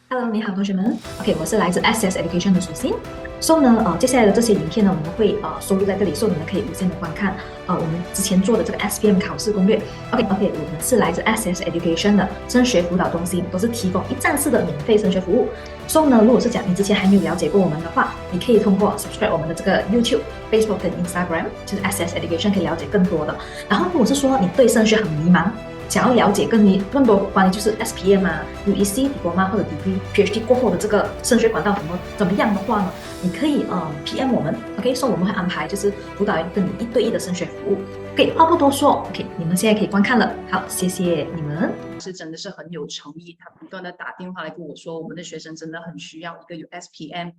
Hello，你好，同学们。OK，我是来自 SCS Education 的属性。So 呢，接下来的这些影片呢，我们会收录在这里，so 你们可以无限的观看。我们之前做的这个 SPM 考试攻略。OK，我们是来自 SCS Education 的升学辅导中心，都是提供一站式的免费升学服务。So 呢，如果是讲你之前还没有了解过我们的话，你可以通过 subscribe 我们的这个 YouTube、Facebook 跟 Instagram，就是 SCS Education 可以了解更多的。然后，如果是说你对升学很迷茫，想要了解更多关于就是 SPM 啊、UEC、Diploma 或者 Degree、PhD 过后的这个升学管道怎么样的话呢，你可以PM 我们 ，OK，所以我们会安排就是辅导员跟你1对1的升学服务。OK，话不多说，OK，你们现在可以观看了。好，谢谢你们。是真的是很有诚意，他不断的打电话来跟我说，我们的学生真的很需要一个有 SPM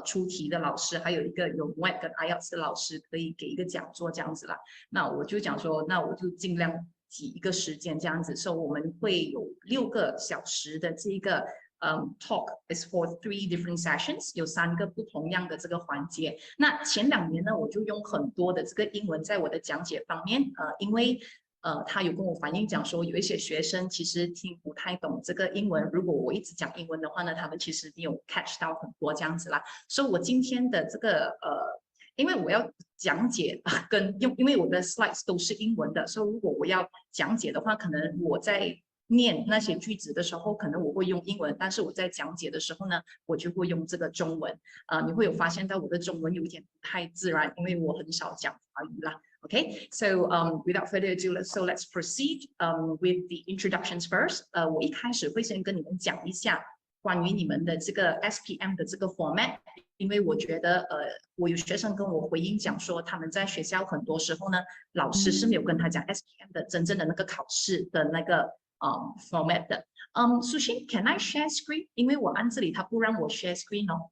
出题的老师，还有一个有 WET 跟 IELTS 的老师，可以给一个讲座这样子啦。那我就讲说，那我就尽量挤一个时间这样子，所以我们会有6个小时的这个talk is for 3 different sessions， 有3个不同样的这个环节。那前2年呢，我就用很多的这个英文在我的讲解方面，因为他有跟我反映讲说，有一些学生其实听不太懂这个英文。如果我一直讲英文的话呢，他们其实没有 catch 到很多这样子啦。所以我今天的这个因为我要讲解因为我的 slides 都是英文的，所以如果我要讲解的话，可能我在念那些句子的时候，可能我会用英文，但是我在讲解的时候呢，我就会用这个中文。你会有发现到我的中文有点不太自然，因为我很少讲华语啦。Okay, so without further ado, let's proceed with the introductions first. 我一开始会先跟你们讲一下关于你们的这个 SPM 的这个 format， 因为我觉得我有学生跟我回应讲说，他们在学校很多时候呢，老师是没有跟他讲 SPM 的真正的那个考试的那个format 的。Sushin, can I share screen？ 因为我按这里他不让我 share screen 哦，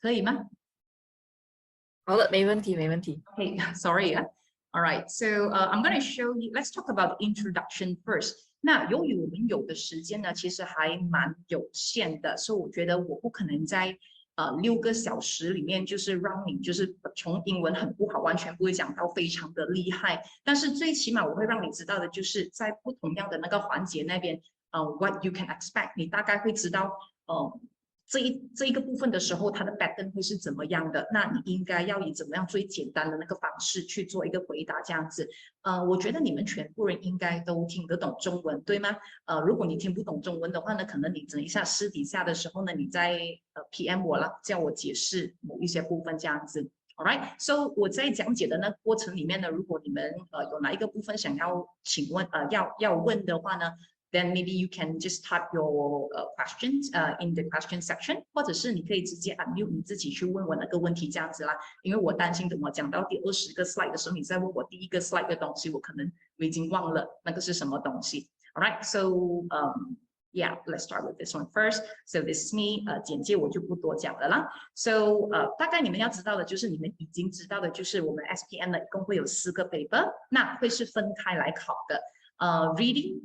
可以吗？好的，没问题，没问题。Okay, sorry 啊。All right, so I'm going to show you. Let's talk about the introduction first. 那由于我们有的时间呢，其实还蛮有限的，所以我觉得我不可能在6个小时里面，就是让你就是从英文很不好，完全不会讲到非常的厉害。但是最起码我会让你知道的，就是在不同样的那个环节那边，what you can expect， 你大概会知道这一个部分的时候，它的 pattern 会是怎么样的？那你应该要以怎么样最简单的那个方式去做一个回答，这样子。我觉得你们全部人应该都听得懂中文，对吗？如果你听不懂中文的话呢，可能你等一下私底下的时候呢，你再PM 我了，叫我解释某一些部分这样子。Alright, so 我在讲解的那个过程里面呢，如果你们有哪一个部分想要请问要问的话呢？Then maybe you can just type your questions in the question section， 或者是你可以直接 unmute 你自己去问我那个问题这样子啦。因为我担心等我讲到第20个 slide 的时候，你再问我第1个 slide 的东西，我可能已经忘了那个是什么东西。Alright, so yeah, let's start with this one first. So this is me. 简介我就不多讲了啦。So 大概你们要知道的就是，你们已经知道的就是我们 SPM 呢一共会有4个 paper， 那会是分开来考的。Reading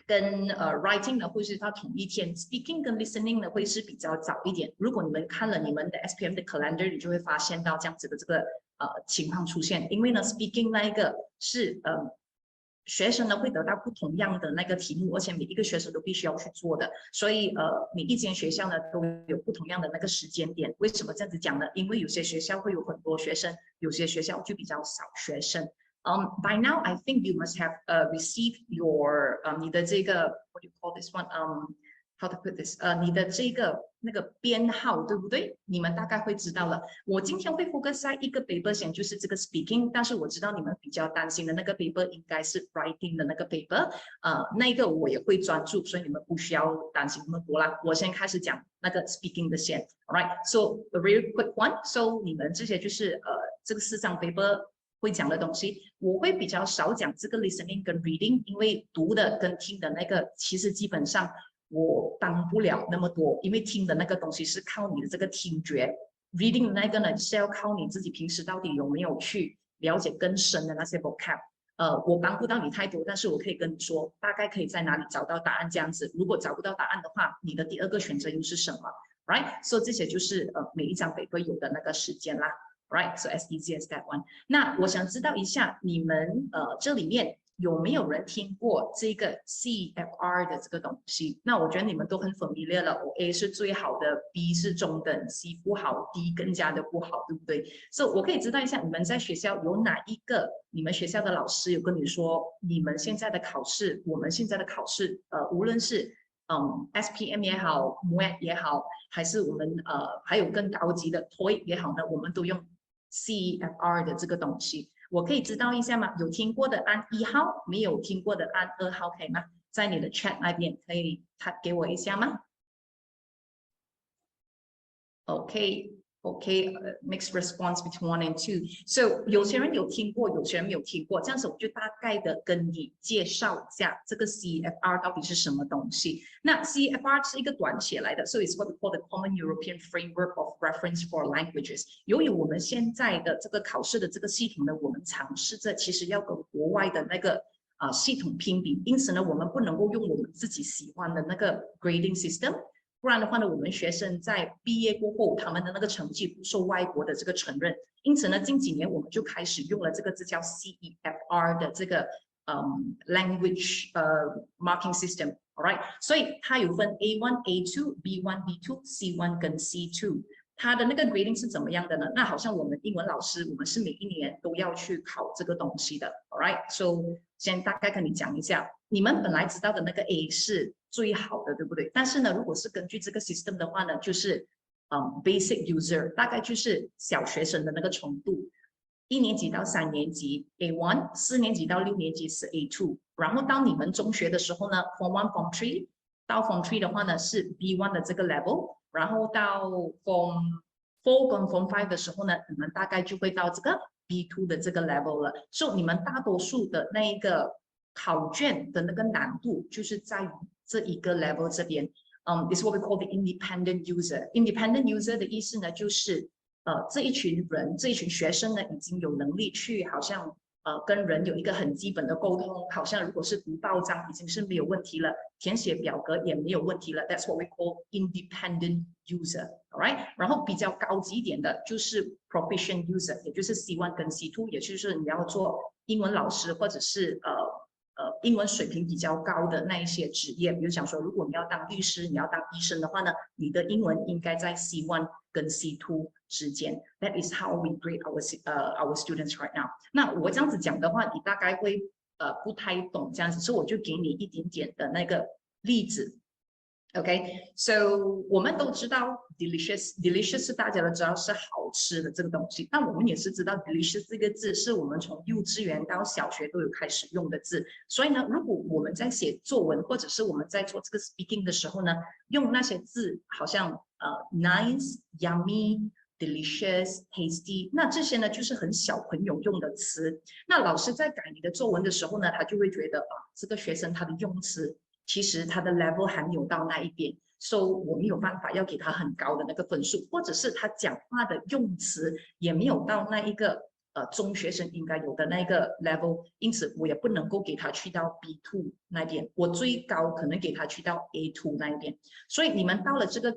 跟writing 呢会是它同一天 ，speaking 跟 listening 呢会是比较早一点。如果你们看了你们的 SPM 的 calendar， 你就会发现到这样子的这个情况出现。因为呢 speaking 那一个是学生呢会得到不同样的那个题目，而且每一个学生都必须要去做的，所以每一间学校呢都有不同样的那个时间点。为什么这样子讲呢？因为有些学校会有很多学生，有些学校就比较少学生。By now, I think you must have received your 你的这个 what do you call this one? How to put this? 你的这个那个编号对不对？你们大概会知道了。我今天会 focus 在一个 paper 先，就是这个 speaking， 但是我知道你们比较担心的那个 paper 应该是 writing 的那个 paper， 那个我也会专注，所以你们不需要担心那么多啦。我先开始讲那个 speaking 的先 ，alright? So a very quick one. So 你们这些就是这个4张 paper。会讲的东西，我会比较少讲这个 listening 跟 reading， 因为读的跟听的那个其实基本上我帮不了那么多，因为听的那个东西是靠你的这个听觉 ，reading 的那个呢是要靠你自己平时到底有没有去了解更深的那些 vocab。我帮不到你太多，但是我可以跟你说，大概可以在哪里找到答案这样子。如果找不到答案的话，你的第2个选择又是什么 ？Right？ 所以这些就是每一张paper有的那个时间啦。Right, so as easy as that one. 那我想知道一下，你们这里面有没有人听过这个 CFR 的这个东西？那我觉得你们都很 familiar 了。我 A 是最好的 ，B 是中等，C 不好，D 更加的不好，对不对？所以我可以知道一下，你们在学校有哪一个你们学校的老师有跟你说，你们现在的考试，我们现在的考试，无论是SPM 也好 ，MUET 也好，还是我们还有更高级的 TOEIC 也好呢，我们都用 CFR 的这个东西。我可以知道一下吗？有听过的按1号，没有听过的按2号，可以吗？在你的 chat 那边可以给我一下吗？OK，mixed response between 1 and 2。So 有些人有听过，有些人没有听过。这样子我就大概的跟你介绍一下这个 CFR 到底是什么东西。那 CFR 是一个短写来的 ，so it's what we call the Common European Framework of Reference for Languages。由于我们现在的这个考试的这个系统呢，我们尝试着其实要跟国外的那个系统评比，因此呢，我们不能够用我们自己喜欢的那个 grading system。不然的话呢，我们学生在毕业过后，他们的那个成绩不受外国的这个承认。因此呢，近几年我们就开始用了这个字叫 CEFR 的这个language marking system，all right？ 所以它有分 A1、A2、B1、B2、C1 跟 C2。它的那个 grading 是怎么样的呢？那好像我们英文老师，我们是每一年都要去考这个东西的 ，all right？So 先大概跟你讲一下，你们本来知道的那个 A 是最好的，对不对？但是呢，如果是根据这个 system 的话呢，就是basic user， 大概就是小学生的那个程度，1年级到3年级 A1， 4年级到6年级是 A2， 然后到你们中学的时候呢 ，Form 1、Form 3到 Form 3的话呢是 B1 的这个 level， 然后到 Form 4跟 Form 5的时候呢，你们大概就会到这个 B2 的这个 level 了。所以你们大多数的那一个考卷的那个难度就是在于这一个 level 这边。It's what we call the independent user. Independent user 的意思呢，就是这一群人，这一群学生呢，已经有能力去好像跟人有一个很基本的沟通，好像如果是读报章已经是没有问题了，填写表格也没有问题了。That's what we call independent user, alright？ 然后比较高级一点的就是 proficient user， 也就是 C1 跟 C2， 也就是你要做英文老师或者是英文水平比较高的那一些职业，比如讲说，如果你要当律师，你要当医生的话呢，你的英文应该在 C1 跟 C2 之间。That is how we grade our students right now。那我这样子讲的话，你大概会不太懂这样子，所以我就给你一点点的那个例子。OK，so 我们都知道 delicious 是大家都知道是好吃的这个东西，但我们也是知道 delicious 这个字是我们从幼稚园到小学都有开始用的字。所以呢，如果我们在写作文或者是我们在做这个 speaking 的时候呢，用那些字好像nice、yummy、delicious、tasty， 那这些呢就是很小朋友用的词。那老师在改你的作文的时候呢，他就会觉得这个学生他的用词其实他的 level 还没有到那一边，所以我没有办法要给他很高的那个分数，或者是他讲话的用词也没有到那一个中学生应该有的那个 level， 因此我也不能够给他去到 B2 那边，我最高可能给他去到 A2 那一边。所以你们到了这个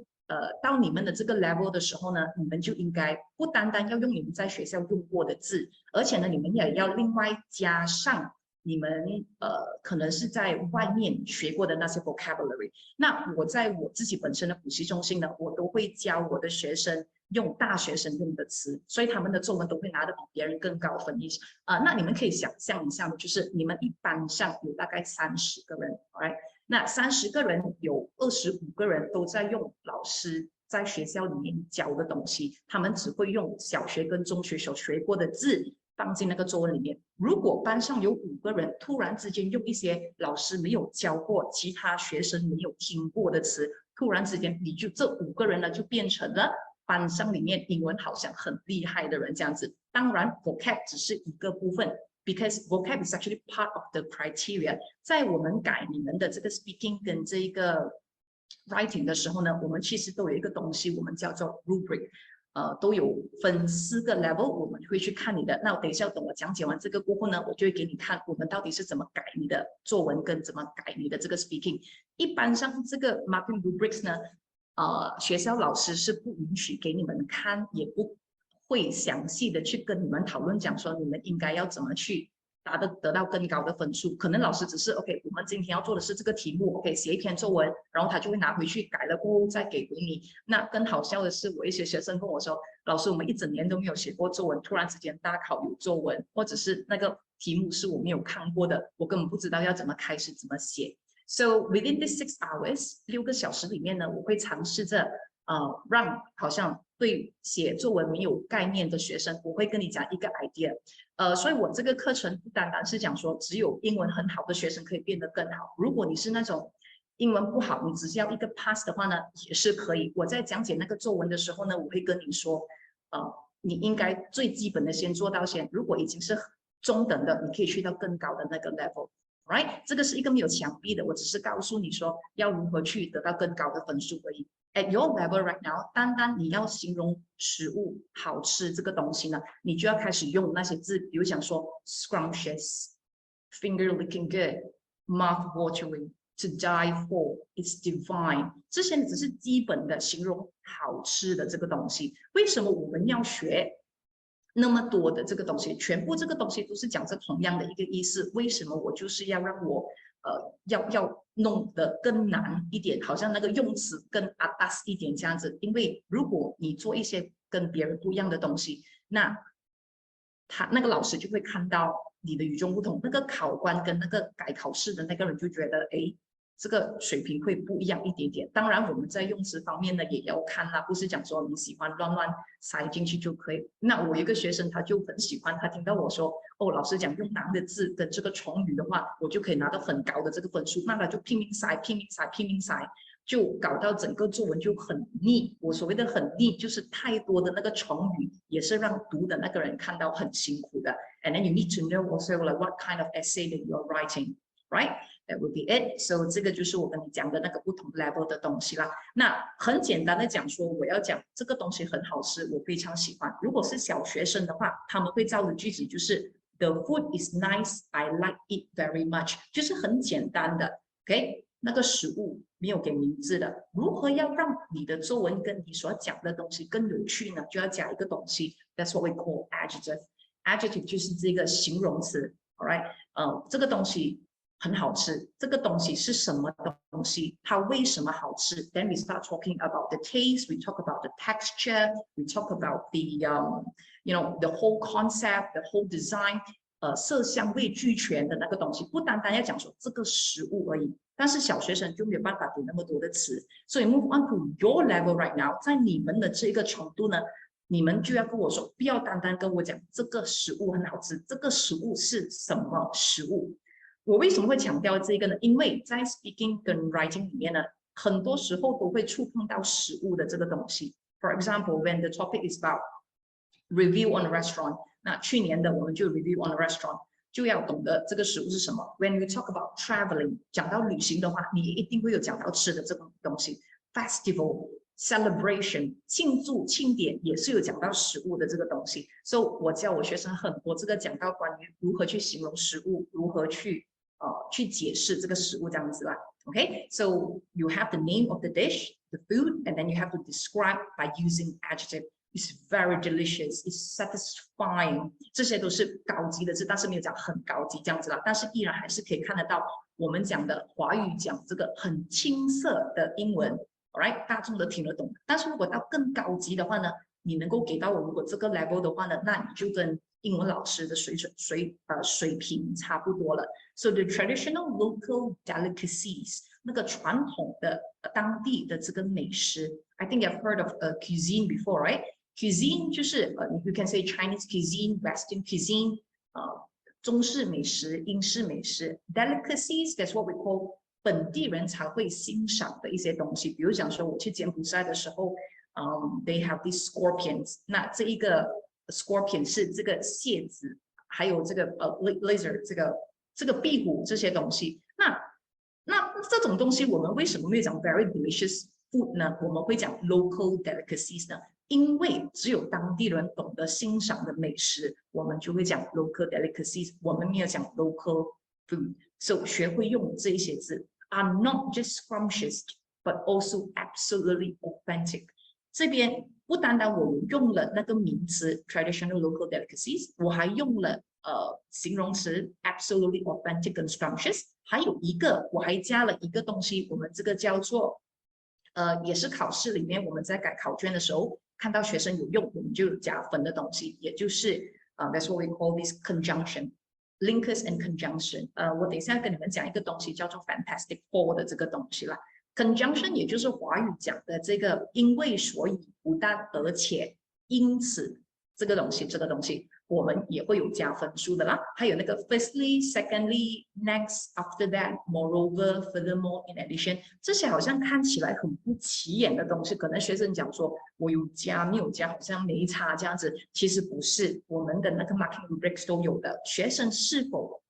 到你们的这个 level 的时候呢，你们就应该不单单要用你们在学校用过的字，而且呢，你们也要另外加上你们可能是在外面学过的那些 vocabulary。那我在我自己本身的补习中心呢，我都会教我的学生用大学生用的词，所以他们的作文都会拿得比别人更高分一些。那你们可以想象一下，就是你们一班上有大概30个人 ，right？ 那30个人有25个人都在用老师在学校里面教的东西，他们只会用小学跟中学所学过的字放进那个作文里面。如果班上有5个人突然之间用一些老师没有教过、其他学生没有听过的词，突然之间你就这5个人呢就变成了班上里面英文好像很厉害的人这样子。当然 vocab 只是一个部分， because vocab is actually part of the criteria。 在我们改你们的这个 speaking 跟这个 writing 的时候呢，我们其实都有一个东西我们叫做 rubric，都有分4个 level， 我们会去看你的。那等一下等我讲解完这个过后呢，我就会给你看我们到底是怎么改你的作文跟怎么改你的这个 speaking。 一般上这个 marking rubrics 呢，学校老师是不允许给你们看，也不会详细的去跟你们讨论讲说你们应该要怎么去得到更高的分数。可能老师只是 OK， 我们今天要做的是这个题目 ，OK， 写一篇作文，然后他就会拿回去改了过后再给回你。那更好笑的是，我一些学生跟我说，老师，我们一整年都没有写过作文，突然之间大考有作文，或者是那个题目是我没有看过的，我根本不知道要怎么开始怎么写。So within this 6 hours， 6个小时里面呢，我会尝试着让好像对写作文没有概念的学生，我会跟你讲一个 idea。所以我这个课程不单单是讲说只有英文很好的学生可以变得更好。如果你是那种英文不好，你只是要一个 pass 的话呢，也是可以。我在讲解那个作文的时候呢，我会跟你说，你应该最基本的先做到先。如果已经是中等的，你可以去到更高的那个 level。Right， 这个是一个没有墙壁的，我只是告诉你说要如何去得到更高的分数而已。At your level right now， 单单你要形容食物好吃这个东西呢，你就要开始用那些字，比如讲说 scrumptious、finger looking good、mouth watering、to die for、it's divine， 这些只是基本的形容好吃的这个东西。为什么我们要学那么多的这个东西？全部这个东西都是讲着同样的一个意思。为什么我就是要让我要弄得更难一点，好像那个用词更 atas 一点这样子。因为如果你做一些跟别人不一样的东西，那那个老师就会看到你的与众不同，那个考官跟那个改考试的那个人就觉得，哎，这个水平会不一样一点点。当然，我们在用词方面呢也要看啦，不是讲说你喜欢乱塞进去就可以。那我有一个学生他就很喜欢，他听到我说，哦，老师讲用难的字跟这个成语的话，我就可以拿到很高的这个分数，那他就拼命塞，就搞到整个作文就很腻。我所谓的很腻，就是太多的那个成语，也是让读的那个人看到很辛苦的。And then you need to know also like what kind of essay that you're writing, right? That would be it. So 这个就是我跟你讲的那个不同 level 的东西啦。那很简单的讲说，我要讲这个东西很好吃，我非常喜欢。如果是小学生的话，他们会造的句子就是 The food is nice, I like it very much， 就是很简单的 ，OK？ 那个食物没有给名字的，如何要让你的作文跟你所讲的东西更有趣呢？就要加一个东西 ，That's what we call adjective。adjective 就是这个形容词 ，all right？ 这个东西很好吃，这个东西是什么东西？它为什么好吃 ？Then we start talking about the taste, we talk about the texture, we talk about the whole concept, the whole design。色香味俱全的那个东西，不单单要讲说这个食物而已。但是小学生就没有办法给那么多的词，所以 move on to your level right now， 在你们的这个程度呢，你们就要跟我说，不要单单跟我讲这个食物很好吃，这个食物是什么食物？我为什么会强调这个呢？因为在 speaking 跟 writing 里面呢，很多时候都会触碰到食物的这个东西。For example, when the topic is about review on a restaurant， 那去年的我们就 review on a restaurant， 就要懂得这个食物是什么。When you talk about traveling， 讲到旅行的话，你一定会有讲到吃的这种东西。Festival、celebration， 庆祝庆典也是有讲到食物的这个东西。所以我教我学生很多这个讲到关于如何去形容食物，如何去解释这个食物这样子啦。Okay, so you have the name of the dish, the food, and then you have to describe by using adjective.It's very delicious. It's satisfying. 这些都是高级的字，但是没有讲很高级这样子啦。但是依然还是可以看得到我们讲的华语讲这个很青涩的英文 ，all right， 大众都听得懂。但是如果到更高级的话呢，你能够给到我如果这个 level 的话呢，那你就跟英文老师的水平差不多了。So the traditional local delicacies， 那个传统的当地的这个美食 ，I think I've heard of cuisine before, right?Cuisine 就是you can say Chinese cuisine, Western cuisine， 中式美食、英式美食。Delicacies, that's what we call 本地人才会欣赏的一些东西。比如讲说，我去柬埔寨的时候，they have these scorpions。那这一个 scorpion 是这个蝎子，还有这个lizard， 这个壁虎这些东西。那这种东西我们为什么没有讲 very delicious food 呢？我们会讲 local delicacies 呢？因为只有当地人懂得欣赏的美食，我们就会讲 local delicacies， 我们没有讲 local food。So 学会用这一些字 are not just scrumptious but also absolutely authentic。这边不单单我用了那个名词 traditional local delicacies， 我还用了形容词 absolutely authentic 跟 scrumptious， 还有一个我还加了一个东西，我们这个叫做也是考试里面我们在改考卷的时候看到学生有用，我们就有加分的东西，也就是that's what we call this conjunction。Linkers and conjunction， 我等一下跟你们讲一个东西叫做 fantastic four 的这个东西啦。Conjunction 也就是华语讲的这个因为所以不但而且因此这个东西我们也会有加分数的啦。还有那个 firstly, secondly, next, after that, moreover, furthermore, in addition， 这些好像看起来很不起眼的东西，可能学生讲说我有加没有加好像没差这样子，其实不是，我们的那个 marking rubrics 都有的。学生是否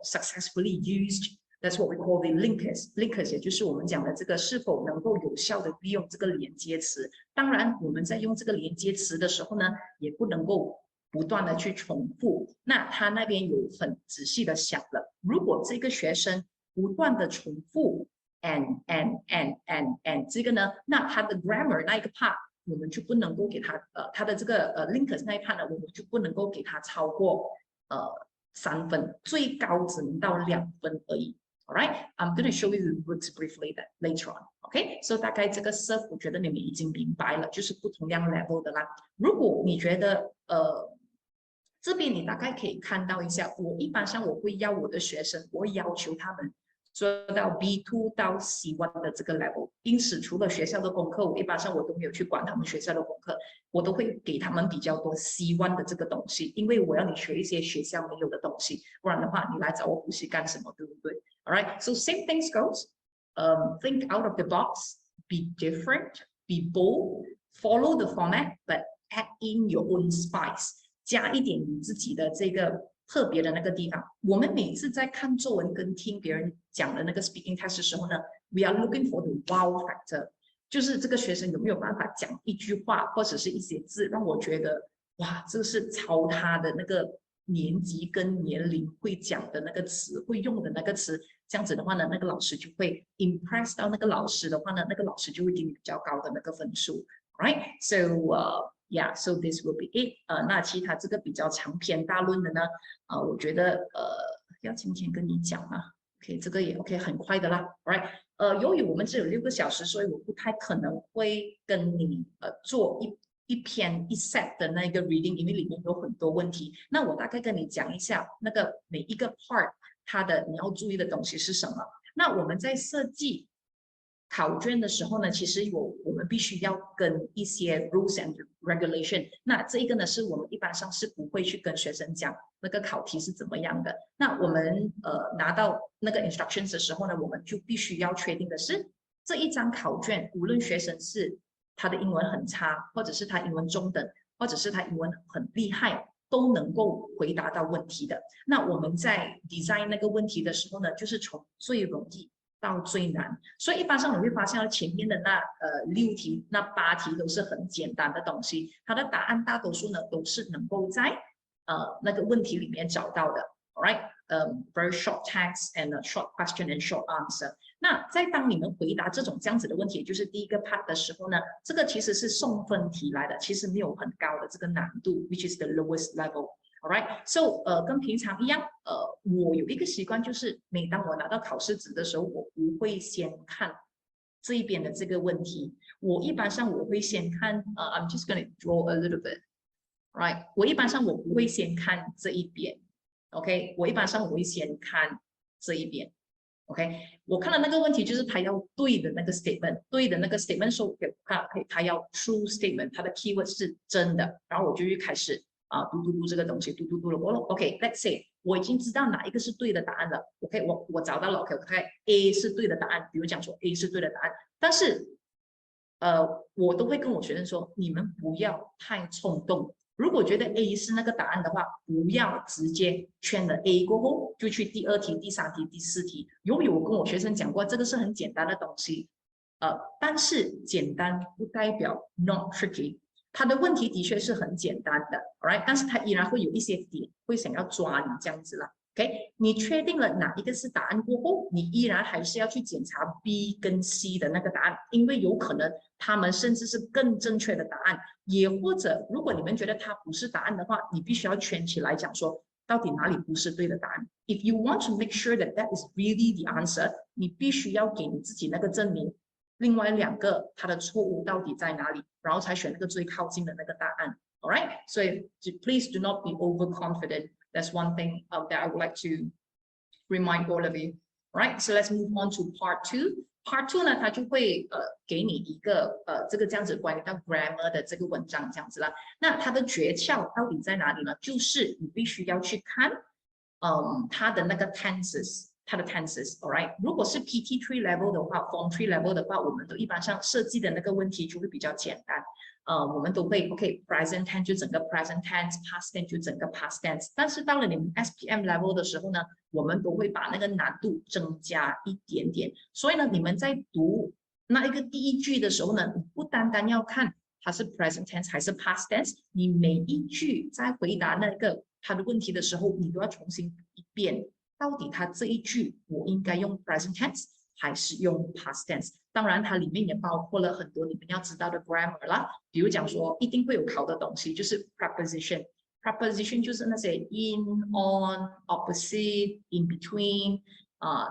successfully used，that's what we call the linkers 也就是我们讲的这个是否能够有效的利用这个连接词。当然我们在用这个连接词的时候呢，也不能够不断的去重复。那他那边有很仔细的想了，如果这个学生不断的重复 and 这个呢，那他的 grammar 那一个 part 我们就不能够给他他的这个linkers 那一 part 呢，我们就不能够给他超过3分，最高只能到2分而已。Alright, I'm going to show you the words briefly later on. Okay, so 大概这个 serve 我觉得你们已经明白了，就是不同样 level 的啦。如果你觉得这边你大概可以看到一下，我一般上我会要我的学生，我会要求他们做到 B2 到 C1 的这个 level。因此，除了学校的功课，我一般上我都没有去管他们学校的功课，我都会给他们比较多 C1 的这个东西，因为我要你学一些学校没有的东西，不然的话你来找我补习干什么，对不对 ？Alright, so same things goes. Think out of the box, be different, be bold, follow the format, but add in your own spice. 加一点你自己的这个特别的那个地方。我们每次在看作文跟听别人讲的那个 speaking test 的时候呢 ，we are looking for the wow factor， 就是这个学生有没有办法讲一句话或者是一些字，让我觉得哇，这是超他的那个年级跟年龄会讲的那个词，会用的那个词。这样子的话呢，那个老师就会 impress 到那个老师的话呢，那个老师就会给你比较高的那个分数。Right? So so this will be it. 那其他这个比较长篇大论的呢，我觉得要今天跟你讲啊 ，OK， 这个也 OK， 很快的啦 ，Right？ 由于我们只有6个小时，所以我不太可能会跟你做一篇一 set 的那个 reading， 因为里面有很多问题。那我大概跟你讲一下那个每一个 part 它的你要注意的东西是什么。那我们在设计考卷的时候呢，其实我们必须要跟一些 rules and regulation。那这一个呢，是我们一般上是不会去跟学生讲那个考题是怎么样的。那我们拿到那个 instructions 的时候呢，我们就必须要确定的是这一张考卷，无论学生是他的英文很差，或者是他英文中等，或者是他英文很厉害，都能够回答到问题的。那我们在 design 那个问题的时候呢，就是从最容易到最难，所以一般上你会发现前面的那6题、那8题都是很简单的东西，它的答案大多数呢都是能够在那个问题里面找到的。Alright, very short text and a short question and short answer。那在当你们回答这样子的问题，也就是第一个 part 的时候呢，这个其实是送分题来的，其实没有很高的这个难度 ，which is the lowest level。Alright, so 跟平常一样，我有一个习惯，就是每当我拿到考试纸的时候，我不会先看这一边的这个问题，我一般上我会先看I'm just going to draw a little bit，right？ 我一般上我不会先看这一边 ，OK？ 我一般上我会先看这一边 ，OK？ 我看到那个问题就是他要对的那个 statement， 对的那个 statement 说给他要 true statement， 他的 keyword 是真的，然后我就开始。读这个东西，读了过了。OK，let's say 我已经知道哪一个是对的答案了。OK， 我找到了。OK， 我看 A 是对的答案，比如讲说 A 是对的答案，但是我都会跟我学生说，你们不要太冲动。如果觉得 A 是那个答案的话，不要直接圈了 A 过后就去第2题、第3题、第4题。由于我跟我学生讲过，这个是很简单的东西，但是简单不代表 not tricky。他的问题的确是很简单的 ，alright， 但是他依然会有一些点会想要抓你这样子啦 ，OK？ 你确定了哪一个是答案过后，你依然还是要去检查 B 跟 C 的那个答案，因为有可能他们甚至是更正确的答案，也或者如果你们觉得它不是答案的话，你必须要圈起来讲说到底哪里不是对的答案。If you want to make sure that that is really the answer， 你必须要给你自己那个证明，另外2个它的错误到底在哪里，然后才选那个最靠近的那个答案。All right， 所以 please do not be overconfident. That's one thing that I would like to remind all of you. Right, so let's move on to part 2. Part 2呢，它就会给你一个这个这样子关于到 grammar 的这个文章这样子啦。那它的诀窍到底在哪里呢？就是你必须要去看，它的那个 tenses， 它的 tenses，all right。如果是 PT3 level 的话 ，Form 3 level 的话，我们都一般上设计的那个问题就会比较简单。我们都会 OK，present tense 就整个 present tense，past tense 就整个 past tense。但是到了你们 SPM level 的时候呢，我们都会把那个难度增加一点点。所以呢，你们在读那一个第一句的时候呢，你不单单要看它是 present tense 还是 past tense， 你每一句在回答那个它的问题的时候，你都要重新读一遍，到底它这一句我应该用 present tense 还是用 past tense。当然，它里面也包括了很多你们要知道的 grammar 啦，比如讲说一定会有考的东西，就是 preposition。preposition 就是那些 in、on、opposite、in between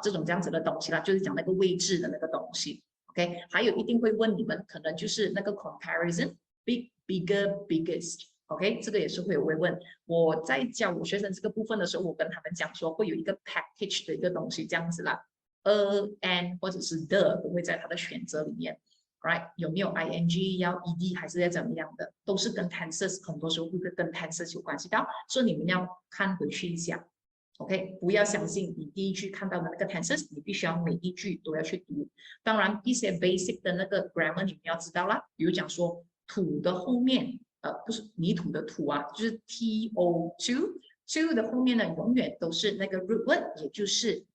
这种这样子的东西啦，就是讲那个位置的那个东西。OK， 还有一定会问你们，可能就是那个 comparison，big、bigger、biggest。OK， 这个也是会问。我在教我学生这个部分的时候，我跟他们讲说会有一个 package 的一个东西这样子啦。and 或者是 the 都会在它的选择里面 ，right？ 有没有 ing 要 ed 还是要怎么样的，都是跟 tenses 很多时候会跟 tenses 有关系的，所以你们要看回去一下 ，OK？ 不要相信你第一句看到的那个 tenses， 你必须要每一句都要去读。当然，一些 basic 的那个 grammar 你们要知道啦，比如讲说土的后面，不是泥土的土啊，就是 to 的后面呢，永远都是那个 root word， 也就是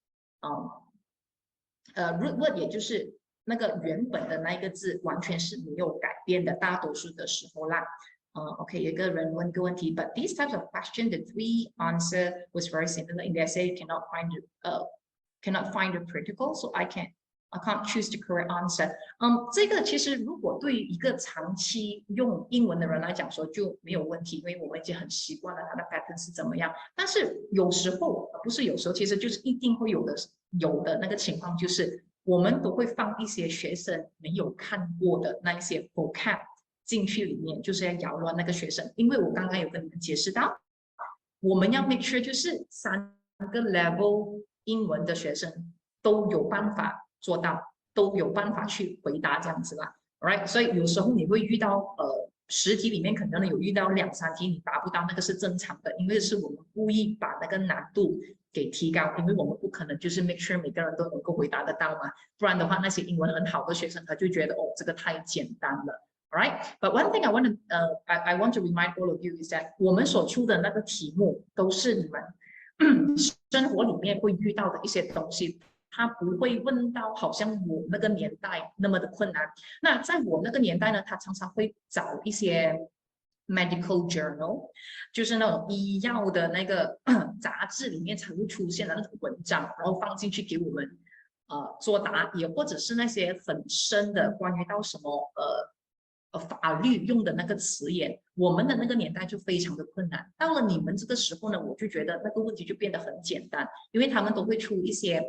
root word 也就是那个原本的那一个字，完全是没有改变的，大多数的时候啦。OK， 有一个人问个问题 ，But these types of question, the 3 answer was very similar in the essay. Cannot find the critical, so I can't choose the correct answer. 这个其实如果对于一个长期用英文的人来讲说就没有问题，因为我们已经很习惯了它的 pattern 是怎么样。但是有时候不是有时候，其实就是一定会有的那个情况，就是我们都会放一些学生没有看过的那一些 vocab 进去里面，就是要扰乱那个学生。因为我刚刚有跟你们解释到，我们要 make sure 就是3个 level 英文的学生都有办法做到，都有办法去回答这样子啦 ，right？ 所以有时候你会遇到10题里面可能有遇到2、3题你答不到，那个是正常的，因为是我们故意把那个难度给提高，因为我们不可能就是 make sure 每个人都能够回答得到嘛，不然的话那些英文很好的学生他就觉得这个太简单了。Alright, but one thing I want to remind all of you is that 我们所出的那个题目都是你们生活里面会遇到的一些东西，他不会问到好像我那个年代那么的困难。那在我那个年代呢，他常常会找一些 medical journal， 就是那种医药的那个杂志里面才会出现的那种文章，然后放进去给我们作答，也或者是那些很深的关于到什么法律用的那个词眼，我们的那个年代就非常的困难。到了你们这个时候呢，我就觉得那个问题就变得很简单，因为他们都会出一些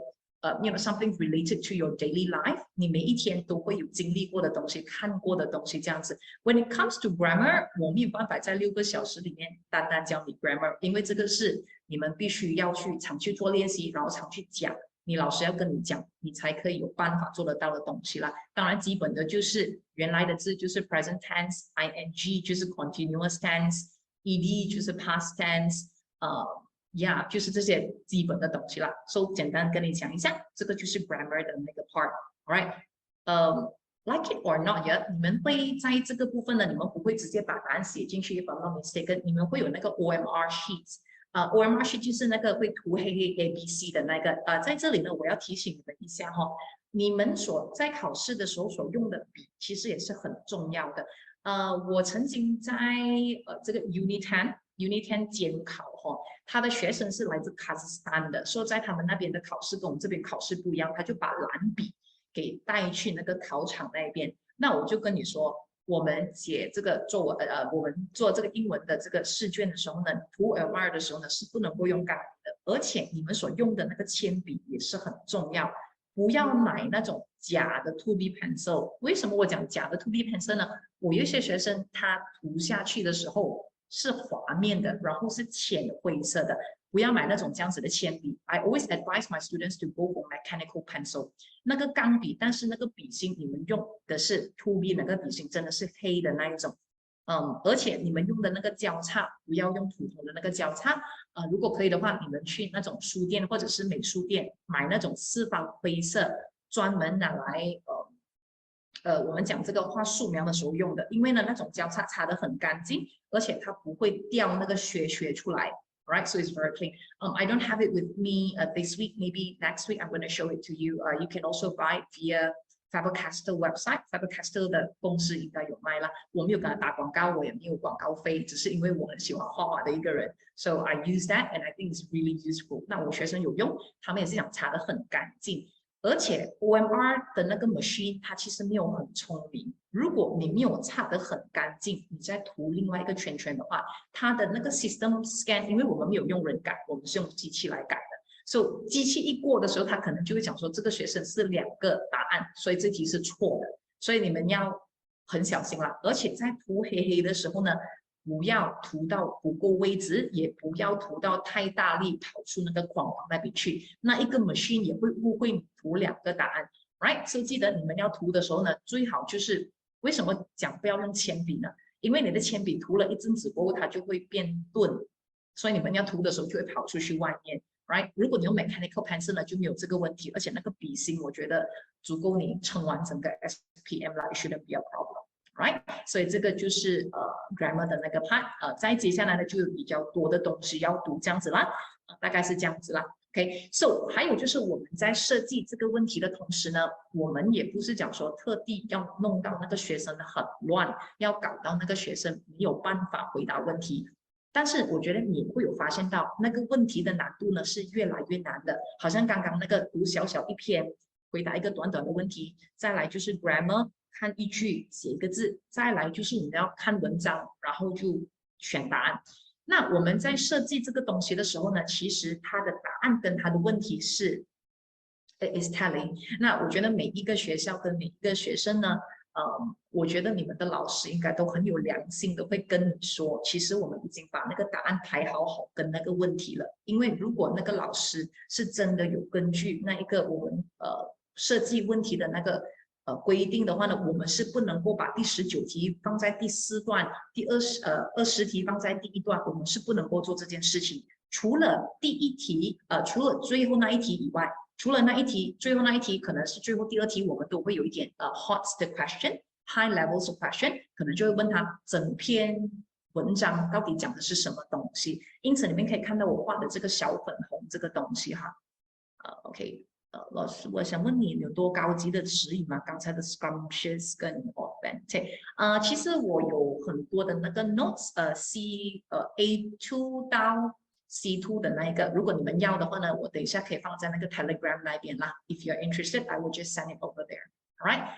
something related to your daily life， 你每一天都会有经历过的东西、看过的东西这样子。When it comes to grammar， 我没有办法在6个小时里面单单教你 grammar， 因为这个是你们必须要常去做练习，然后常去讲。你老师要跟你讲，你才可以有办法做得到的东西啦。当然，基本的就是原来的字就是 present tense，ing 就是 continuous tense，ed 就是 past tense，就是这些基本的东西啦。So 简单跟你讲一下，这个就是 grammar 的那个 part。Alright，like it or not yet， 你们会在这个部分呢，你们不会直接把答案写进去 ，if I'm not mistaken， 你们会有那个 OMR sheets。OMR sheet 就是那个会涂黑黑 ABC 的那个，在这里呢，我要提醒你们一下哈，你们在考试的时候所用的笔，其实也是很重要的。我曾经在这个 Unit 10监考哈，他的学生是来自卡兹斯坦的，所以在他们那边的考试跟我们这边考试不一样，他就把蓝笔给带去那个考场那边。那我就跟你说，我们写这个我们做这个英文的这个试卷的时候呢，涂 LR 的时候呢是不能够用钢笔的，而且你们所用的那个铅笔也是很重要，不要买那种假的 2B pencil。为什么我讲假的 2B pencil 呢？我有一些学生他涂下去的时候是滑面的，然后是浅灰色的。不要买那种这样子的铅笔。I always advise my students to go for mechanical pencil。那个钢笔，但是那个笔芯你们用的是 2B 那个笔芯，真的是黑的那一种。而且你们用的那个胶擦不要用普通的那个胶擦。如果可以的话，你们去那种书店或者是美术店买那种四方灰色，专门拿来我们讲这个画素描的时候用的，因为呢那种胶擦擦得很干净，而且它不会掉那个屑出来。Right, so it's very clean. I don't have it with me this week. Maybe next week I'm going to show it to you. You can also buy it via Faber-Castell website. Faber-Castell 的公司应该有卖啦。我没有给他打广告，我也没有广告费，只是因为我很喜欢画画的一个人 ，so I use that and I think it's really useful. 那我学生有用，他们也是想擦得很干净。而且 OMR 的那个 machine 它其实没有很聪明，如果你没有擦得很干净，你再涂另外一个圈圈的话，它的那个 system scan， 因为我们没有用人改，我们是用机器来改的，所以机器一过的时候，它可能就会讲说这个学生是2个答案，所以这题是错的，所以你们要很小心啦。而且在涂黑黑的时候呢，不要涂到不够位置，也不要涂到太大力，跑出那个框框那边去。那一个 machine 也会误会你涂2个答案 ，right？ 所以记得你们要涂的时候呢，最好就是为什么讲不要用铅笔呢？因为你的铅笔涂了一阵子过后，它就会变钝，所以你们要涂的时候就会跑出去外面 ，right？ 如果你用 mechanical pencil 呢，就没有这个问题，而且那个笔芯我觉得足够你撑完整个 SPM 来 shouldn't be a problem。Right， 所以这个就是grammar 的那个 part，再接下来呢就有比较多的东西要读这样子啦，大概是这样子啦。OK，so 还有就是我们在设计这个问题的同时呢，我们也不是讲说特地要弄到那个学生很乱，要搞到那个学生没有办法回答问题。但是我觉得你会有发现到那个问题的难度呢是越来越难的，好像刚刚那个读小小一篇，回答一个短短的问题，再来就是 grammar。看一句写一个字，再来就是你们要看文章，然后就选答案。那我们在设计这个东西的时候呢，其实它的答案跟它的问题是 is telling。那我觉得每一个学校跟每一个学生呢，我觉得你们的老师应该都很有良心的会跟你说，其实我们已经把那个答案排好跟那个问题了。因为如果那个老师是真的有根据那一个我们设计问题的那个规定的话呢，我们是不能够把第19题放在第4段，第20题放在第1段，我们是不能够做这件事情。除了第1题，除了最后那一题以外，除了那一题，最后那一题可能是最后第2题，我们都会有一点hot 的 question，high levels of question， 可能就会问他整篇文章到底讲的是什么东西。因此，你们可以看到我画的这个小粉红这个东西哈，OK。老师，我想问你有多高级的词语吗？刚才的 scrumptious 跟 authentic，其实我有很多的那个 notes， A2 到 C2 的那一个，如果你们要的话呢，我等一下可以放在那个 Telegram 那边啦。If you're interested, I will just send it over there. Alright，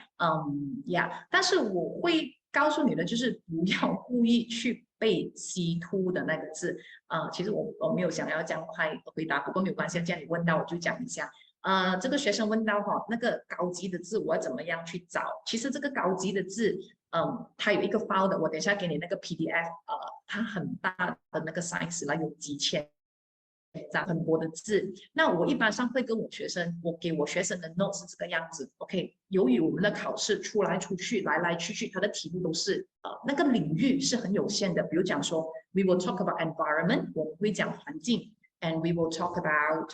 yeah， 但是我会告诉你的就是不要故意去背 C2 的那个字，其实我没有想要这样快回答，不过没有关系，既然你问到我就讲一下。这个学生问到那个高级的字我要怎么样去找？其实这个高级的字，它有一个 file 的，我等一下给你那个 PDF，它很大的那个 size 啦，有几千很多的字。那我一般上会跟我给我学生的 note 是这个样子。OK， 由于我们的考试出来出去来来去去，它的题目都是那个领域是很有限的。比如讲说 ，we will talk about environment， 我们会讲环境 ，and we will talk about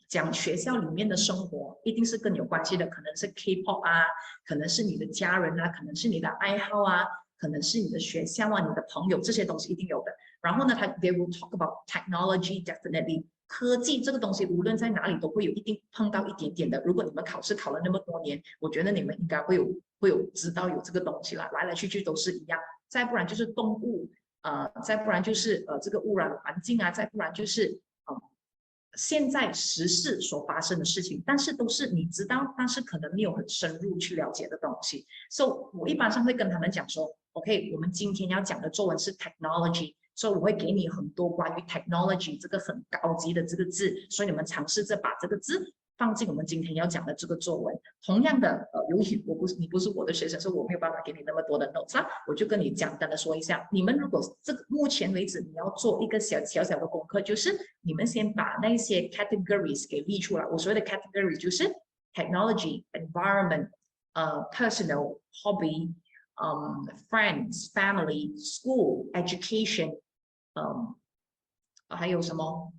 讲学校里面的生活一定是更有关系的，可能是 K-pop 啊，可能是你的家人啊，可能是你的爱好啊，可能是你的学校啊，你的朋友，这些东西一定有的。然后呢，they will talk about technology definitely， 科技这个东西无论在哪里都会有一定碰到一点点的。如果你们考试考了那么多年，我觉得你们应该会有知道有这个东西啦，来来去去都是一样。再不然就是动物，再不然就是这个污染环境啊，再不然就是现在时事所发生的事情，但是都是你知道，但是可能没有很深入去了解的东西。So 我一般上会跟他们讲说 ，OK， 我们今天要讲的作文是 technology， 所以我会给你很多关于 technology 这个很高级的这个字，所以你们尝试着把这个字放进我们今天要讲的这个作文。同样的，由于你不是我的学生，所以我没有办法给你那么多的 notes 啦，我就跟你简单的说一下，你们如果这个目前为止你要做一个小的功课，就是你们先把那些 categories 给列出来。我所谓的 category 就是 technology, environment, personal, hobby, friends, family, school, education, 还有什么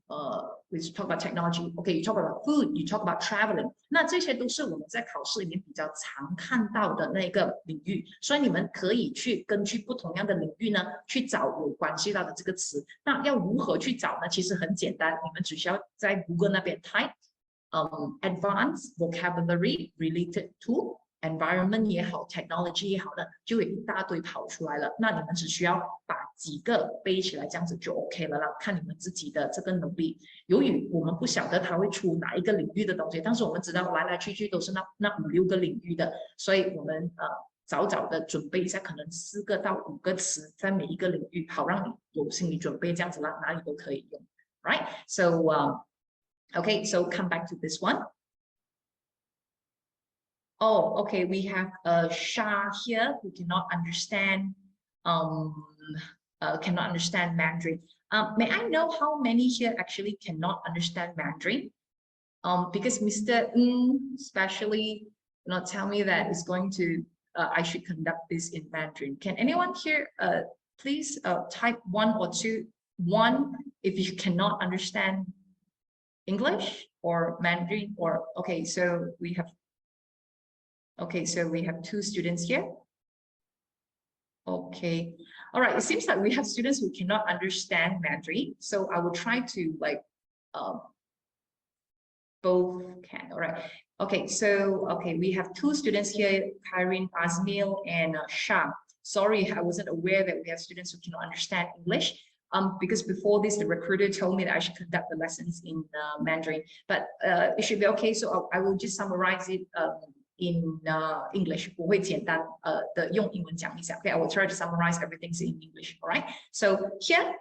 we talk about technology, okay, you talk about food, you talk about traveling， 那这些都是我们在考试里面比较常看到的那个领域，所以你们可以去根据不同样的领域呢，去找有关系到的这个词。那要如何去找呢？其实很简单，你们只需要在 Google 那边 type advanced vocabulary related to environment 也好 ，technology 也好呢，就有一大堆跑出来了。那你们只需要把几个背起来，这样子就 OK 了啦。看你们自己的这个能力。由于我们不晓得它会出哪一个领域的东西，但是我们知道来来去去都是那5、6个领域的，所以我们早早的准备一下，可能4个到5个词在每一个领域，好让你有心理准备，这样子啦，哪里都可以用。Right? So okay, so come back to this one. Oh, okay. We have Shah here who cannot understand Mandarin. May I know how many here actually cannot understand Mandarin? Because Mr. especially, tell me that is going to I should conduct this in Mandarin. Can anyone here please type 1 or 2, 1 if you cannot understand English or Mandarin, or okay, so we have 2 students here. Okay, all right, it seems like we have students who cannot understand Mandarin, so I will try to both can. All right, okay, so we have 2 students here, Kyrene, Azmil, and Shah. Sorry, I wasn't aware that we have students who cannot understand English. Because before this, the recruiter told me that I should conduct the lessons in Mandarin, but it should be okay. So I will just summarize it in English. 我会简单的用英文讲一下。Okay, I will try to summarize everything in English. All right. So here,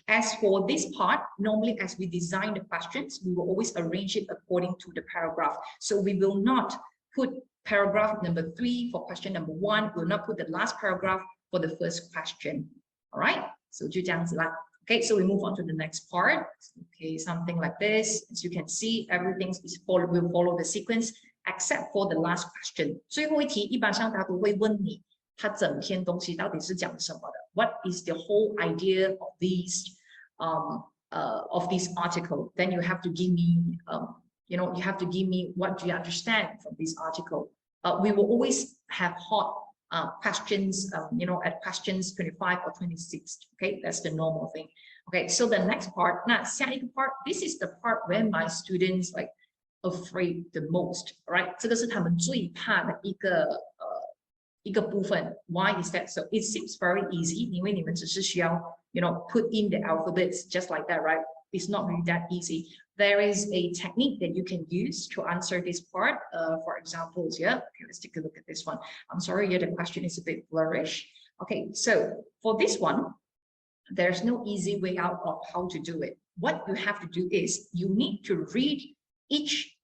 as for this part, normally as we design the questions, we will always arrange it according to the paragraph. So we will not put paragraph number 3 for question number 1. We will not put the last paragraph for the first question. All right. So 就这样子啦。Okay, so we move on to the next part. Okay, something like this. As you can see, everything will follow the sequence except for the last question. 最后一题一般上他都会问你，他整篇东西到底是讲什么的 ？What is the whole idea of this article? Then you have to give me, you have to give me what do you understand from this article. We will always have hot questions, at questions 25 or 26. Okay, that's the normal thing. Okay, so the next part, 那下一个 part, this is the part where my students afraid the most, right? 这个是他们最怕的一个部分。Why is that so? It seems very easy, 因为你们只是需要 put in the alphabets just like that, right? It's not really that easy. There is a technique that you can use to answer this part. For examples, yeah. Okay, let's take a look at this one. I'm sorry, yeah, the question is a bit blurrish. Okay, so for this one, there's no easy way out of how to do it. What you have to do is you need to read each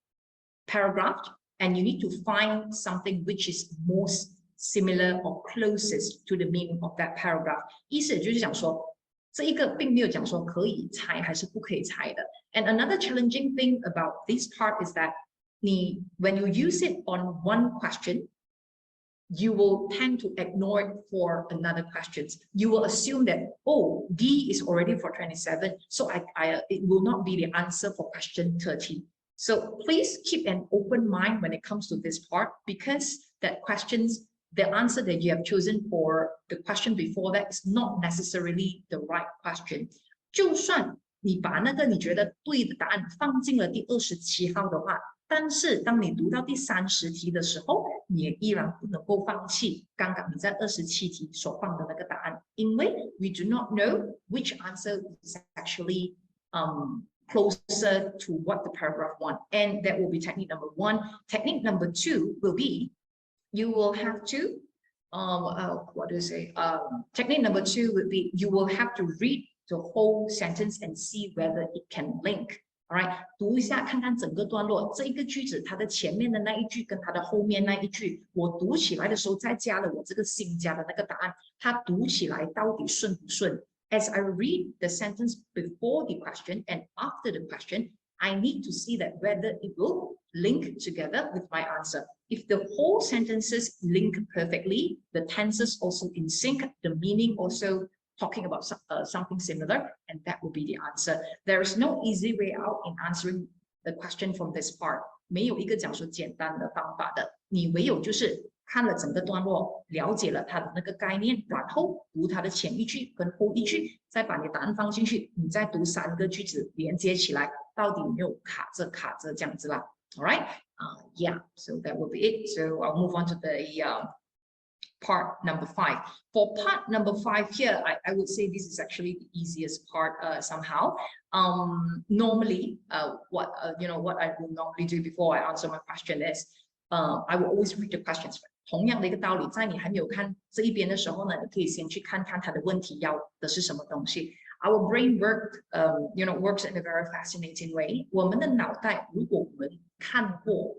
paragraph and you need to find something which is most similar or closest to the meaning of that paragraph. 意思就是讲说，这一个并没有讲说可以猜还是不可以猜的。And another challenging thing about this part is that when you use it on one question, you will tend to ignore it for another questions. You will assume that, oh, D is already for 27, so it will not be the answer for question 30. So please keep an open mind when it comes to this part, because the answer that you have chosen for the question before that is not necessarily the right question. 就算你把那个你觉得对的答案放进了第27号的话，但是当你读到第30题的时候，你也依然不能够放弃刚刚你在27题所放的那个答案，因为 we do not know which answer is actually closer to what the paragraph want. And that will be technique number 1. Technique number 2 will be, you will have to, technique number 2 would be, you will have to read the whole sentence and see whether it can link. All right, 读一下看看整个段落，这一个句子它的前面的那一句跟它的后面那一句，我读起来的时候再加了我这个新加的那个答案，它读起来到底顺不顺？ As I read the sentence before the question and after the question, I need to see that whether it will link together with my answer. If the whole sentences link perfectly, the tenses also in sync, the meaning also talking about something similar, and that will be the answer. There is no easy way out in answering the question from this part. 没有一个讲说简单的方法的，你唯有就是看了整个段落，了解了它的那个概念，然后读它的前一句跟后一句，再把你答案放进去，你再读3个句子连接起来，到底有没有卡着这样子啦 ？All right, yeah, so that will be it. So I'll move on to the part number 5. For part number 5 here, I would say this is actually the easiest part somehow. Normally, what I will normally do before I answer my question is, I will always read the questions. 同样的一个道理，在你还没有看这一边的时候呢，你可以先去看看它的问题要的是什么东西。Our brain works in a very fascinating way. 我们的脑袋，如果我们看过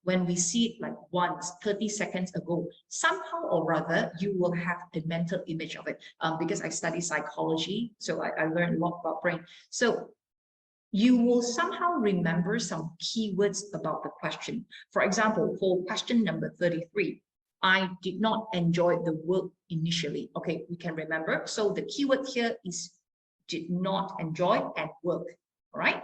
，when we see it like once, 30 seconds ago, somehow or rather, you will have a mental image of it. Because I study psychology, so I learned a lot about brain. So you will somehow remember some keywords about the question. For example, for question number 33, I did not enjoy the work initially. Okay, we can remember. So the keyword here is did not enjoy and work. All right.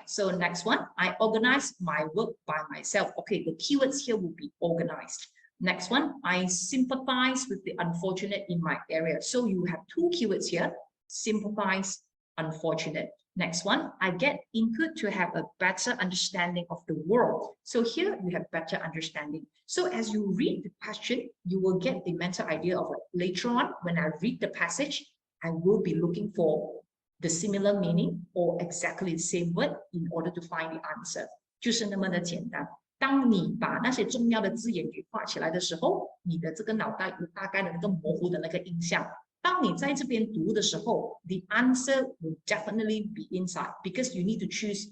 So next one, I organized my work by myself. Okay, the keywords here will be organized. Next one, I sympathize with the unfortunate in my area. So you have 2 keywords here, sympathize, unfortunate. Next one, I get input to have a better understanding of the world. So here you have better understanding. So as you read the question, you will get the mental idea of it. Later on, when I read the passage, I will be looking for the similar meaning or exactly the same word in order to find the answer. 就是那么的简单。当你把那些重要的字眼给画起来的时候，你的这个脑袋有大概的那个模糊的那个印象。当你在这边读的时候 the answer will definitely be inside because you need to choose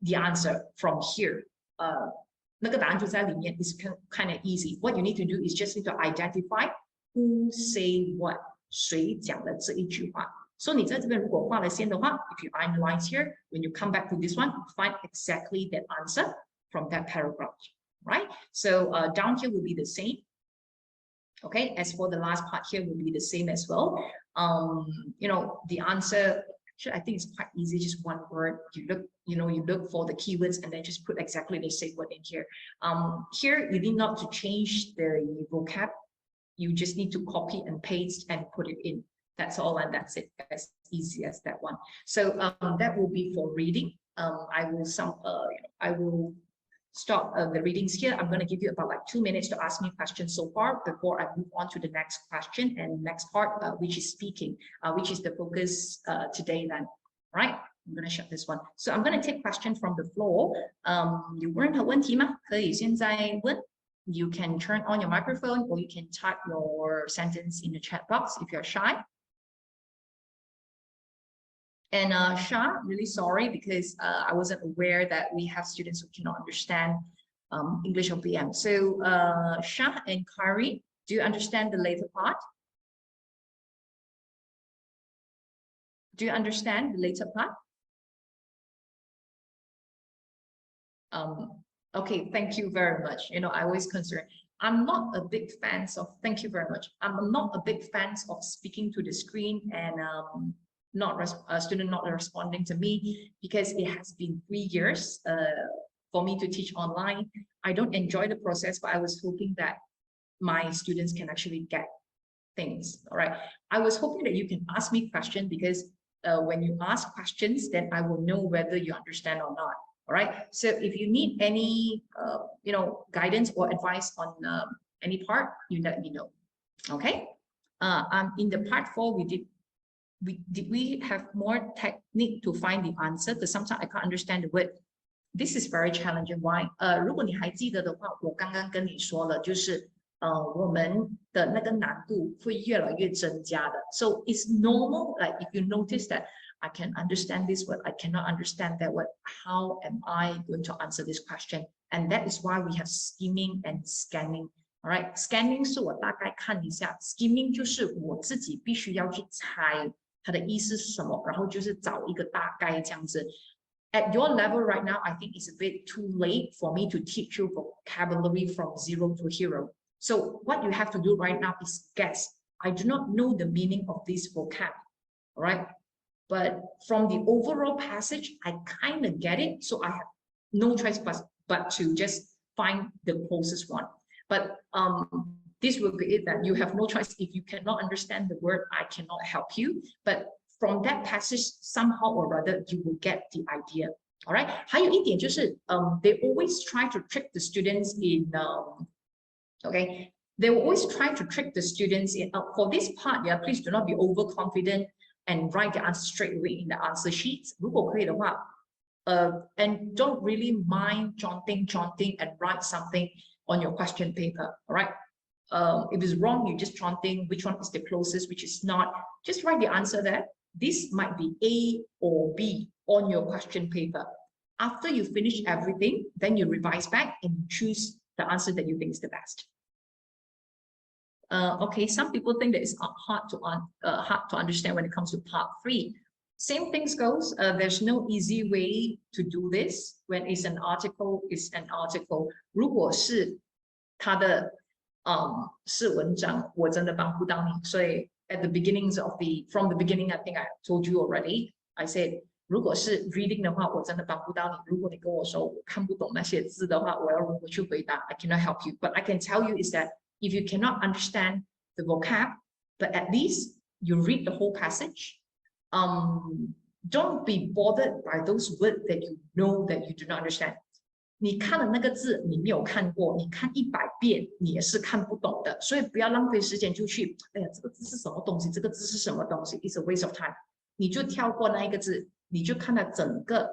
the answer from here. 那个答案就在里面 is kind of easy. What you need to do is just need to identify who say what. 谁讲了这一句话 So 你在这边如果画了线的话 if you analyze here, when you come back to this one, you find exactly that answer from that paragraph, right? So down here will be the same. Okay, as for the last part here will be the same as well. The answer, actually, I think it's quite easy, just one word. You look for the keywords and then just put exactly the same word in here. Here you need not to change the vocab. You just need to copy and paste and put it in. That's all, and that's it. As easy as that one. So that will be for reading. I will stop the readings here. I'm going to give you about like 2 minutes to ask me questions so far before I move on to the next question and next part, which is speaking, which is the focus today then. All right, I'm going to shut this one. So I'm going to take questions from the floor. 有任何问题吗？可以现在问。You can turn on your microphone or you can type your sentence in the chat box if you're shy. And Shah, really sorry because I wasn't aware that we have students who cannot understand English or BM. So Shah and Kari, do you understand the later part? Do you understand the later part? Okay, thank you very much. I always concern. I'm not a big fan of, thank you very much. I'm not a big fan of speaking to the screen and a student not responding to me because it has been 3 years for me to teach online. I don't enjoy the process, but I was hoping that my students can actually get things. All right. I was hoping that you can ask me questions because when you ask questions, then I will know whether you understand or not. All right. So if you need any, guidance or advice on any part, you let me know. Okay. In the part 4, we did did we have more technique to find the answer? Because sometimes I can't understand the word. This is very challenging. Why? 如果你还记得的话，我刚刚跟你说了，就是我们的那个难度会越来越增加的。So it's normal, like if you notice that I can understand this word, I cannot understand that word. How am I going to answer this question? And that is why we have skimming and scanning. Alright, scanning 是我大概看一下 ，skimming 就是我自己必须要去猜它的意思是什么，然后就是找一个大概这样子。At your level right now, I think it's a bit too late for me to teach you vocabulary from 0 to hero. So what you have to do right now is guess. I do not know the meaning of this vocab, all right? But from the overall passage, I kind of get it. So I have no choice but to just find the closest one. But this will be it, that you have no choice. If you cannot understand the word, I cannot help you. But from that passage, somehow or other, you will get the idea. All right. 还有一点就是 they always try to trick the students in okay. They will always try to trick the students in for this part, yeah, please do not be overconfident and write the answer straight away in the answer sheets. 如果可以的话 and don't really mind jotting and write something on your question paper. All right. If it's wrong, you just jotting which one is the closest, which is not. Just write the answer there. This might be A or B on your question paper. After you finish everything, then you revise back and choose the answer that you think is the best. Okay, some people think that it's hard to understand when it comes to part 3. Same things goes. There's no easy way to do this. When it's an article, it's an article. 如果是它的是文章，我真的帮不到你。所以 at the beginnings of from the beginning, I think I told you already. I said, 如果是 reading 的话，我真的帮不到你。如果你跟我说我看不懂那些字的话，我要如何去回答 I cannot help you. But I can tell you is that if you cannot understand the vocab, but at least you read the whole passage. Don't be bothered by those words that you know that you do not understand. 你看了那个字，你没有看过，你看100遍，你也是看不懂的。所以不要浪费时间就去，哎呀，这个字是什么东西？这个字是什么东西 ？It's a waste of time。你就跳过那一个字，你就看它整个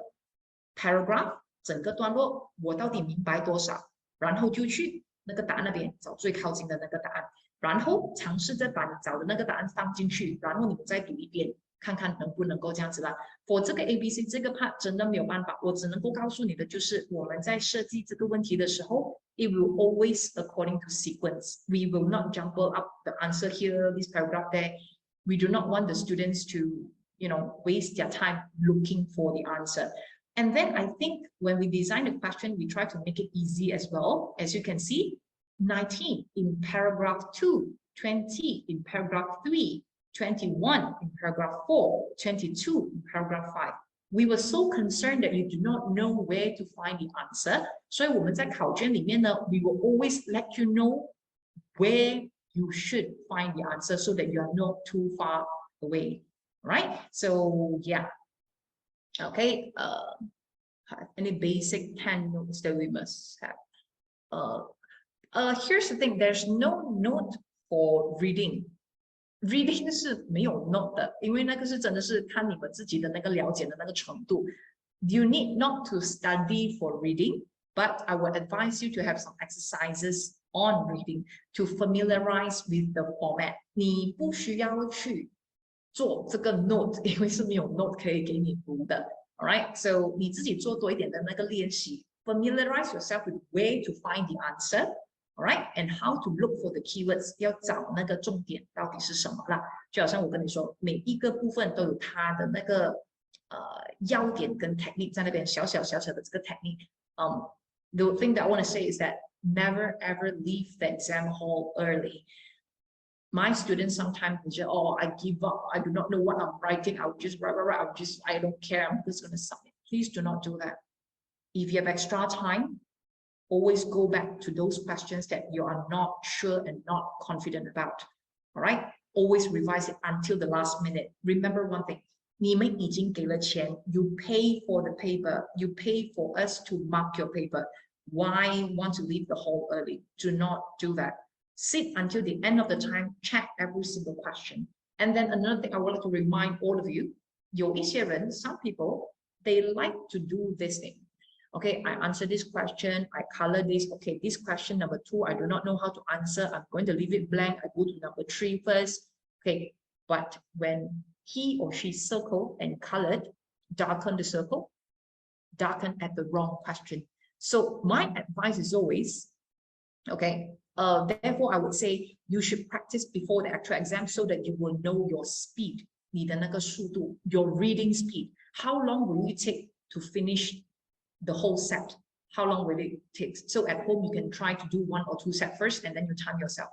paragraph， 整个段落，我到底明白多少？然后就去那个答案那边找最靠近的那个答案，然后尝试着把你找的那个答案放进去，然后你们再读一遍。看看能不能够这样子啦。我这个 ABC 这个 part 真的没有办法，我只能够告诉你的就是，我们在设计这个问题的时候 ，it will always according to sequence. We will not jumble up the answer here, this paragraph there. We do not want the students to, waste their time looking for the answer. And then I think when we design the question, we try to make it easy as well. As you can see, 19 in paragraph 2, 20 in paragraph 3. 21 in paragraph 4, 22 in paragraph 5. We were so concerned that you do not know where to find the answer. 所以我们在考卷里面呢 we will always let you know where you should find the answer so that you are not too far away. Right? So yeah. Okay. Any basic 10 notes that we must have. Here's the thing. There's no note for reading. Reading 是没有 note 的，因为那个是真的是看你们自己的那个了解的那个程度。You need not to study for reading, but I would advise you to have some exercises on reading to familiarize with the format. 你不需要去做这个 note， 因为是没有 note 可以给你读的。All right, so 你自己做多一点的那个练习 ，familiarize yourself with where to find the answer. All right, and how to look for the keywords， 要找那个重点到底是什么啦？就好像我跟你说，每一个部分都有它的那个要点跟 technique 在那边，小小的这个 technique。The thing that I want to say is that never ever leave the exam hall early. My students sometimes say, "Oh, I give up. I do not know what I'm writing. I'll just write. I don't care. I'm just going to submit." Please do not do that. If you have extra time, always go back to those questions that you are not sure and not confident about. All right? Always revise it until the last minute. Remember one thing. 你们已经给了钱, you pay for the paper. You pay for us to mark your paper. Why want to leave the hall early? Do not do that. Sit until the end of the time, check every single question. And then another thing I would like to remind all of you, 有一些人, some people, they like to do this thing. Okay, I answer this question, I color this. Okay, this question number 2, I do not know how to answer. I'm going to leave it blank. I go to number 3 first. Okay, but when he or she circled and colored, darken the circle, darken at the wrong question. So my advice is always, okay, therefore I would say you should practice before the actual exam so that you will know your speed, 你的那个速度, your reading speed. How long will it take to finish the whole set? How long will it take? So at home, you can try to do 1 or 2 sets first, and then you time yourself.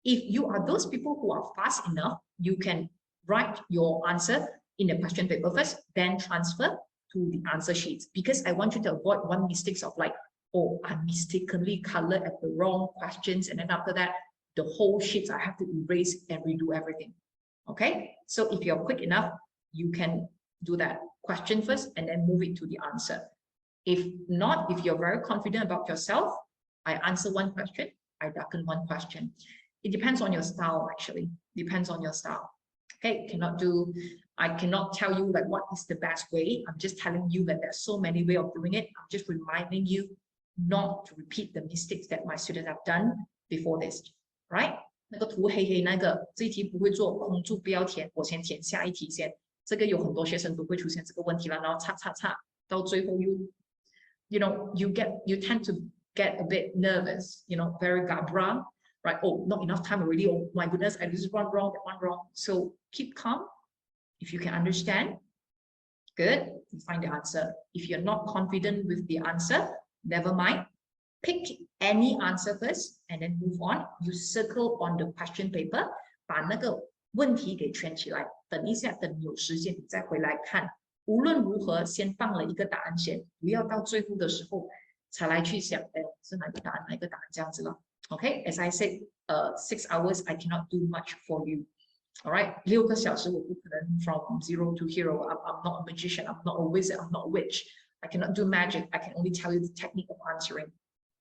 If you are those people who are fast enough, you can write your answer in the question paper first, then transfer to the answer sheets. Because I want you to avoid one mistake of like, oh, I mistakenly colored at the wrong questions, and then after that, the whole sheets I have to erase and redo everything. Okay, so if you're quick enough, you can do that question first and then move it to the answer. If not, if you're very confident about yourself, I answer 1 question, I darken 1 question. It depends on your style, actually. Depends on your style. Okay, I cannot tell you like what is the best way. I'm just telling you that there's so many ways of doing it. I'm just reminding you not to repeat the mistakes that my students have done before this, right? 那个图黑黑那个，这一题不会做，空注不要填，我先填下一题先。这个有很多学生都会出现这个问题了，然后擦擦擦，到最后you tend to get a bit nervous, very gabra, right? Oh, not enough time already. Oh my goodness, I just one wrong, that one wrong. So keep calm. If you can understand, good, you find the answer. If you're not confident with the answer, never mind. Pick any answer first and then move on. You circle on the question paper, 把那个问题给圈起来。等一下，等有时间你再回来看。无论如何，先放了一个答案先，不要到最后的时候才来去想，是哪个答案，哪个答案这样子了。Okay, as I said, 6 hours I cannot do much for you. All right, 6个小时我不可能 from 0 to hero. I'm not a magician. I'm not a wizard. I'm not a witch. I cannot do magic. I can only tell you the technique of answering.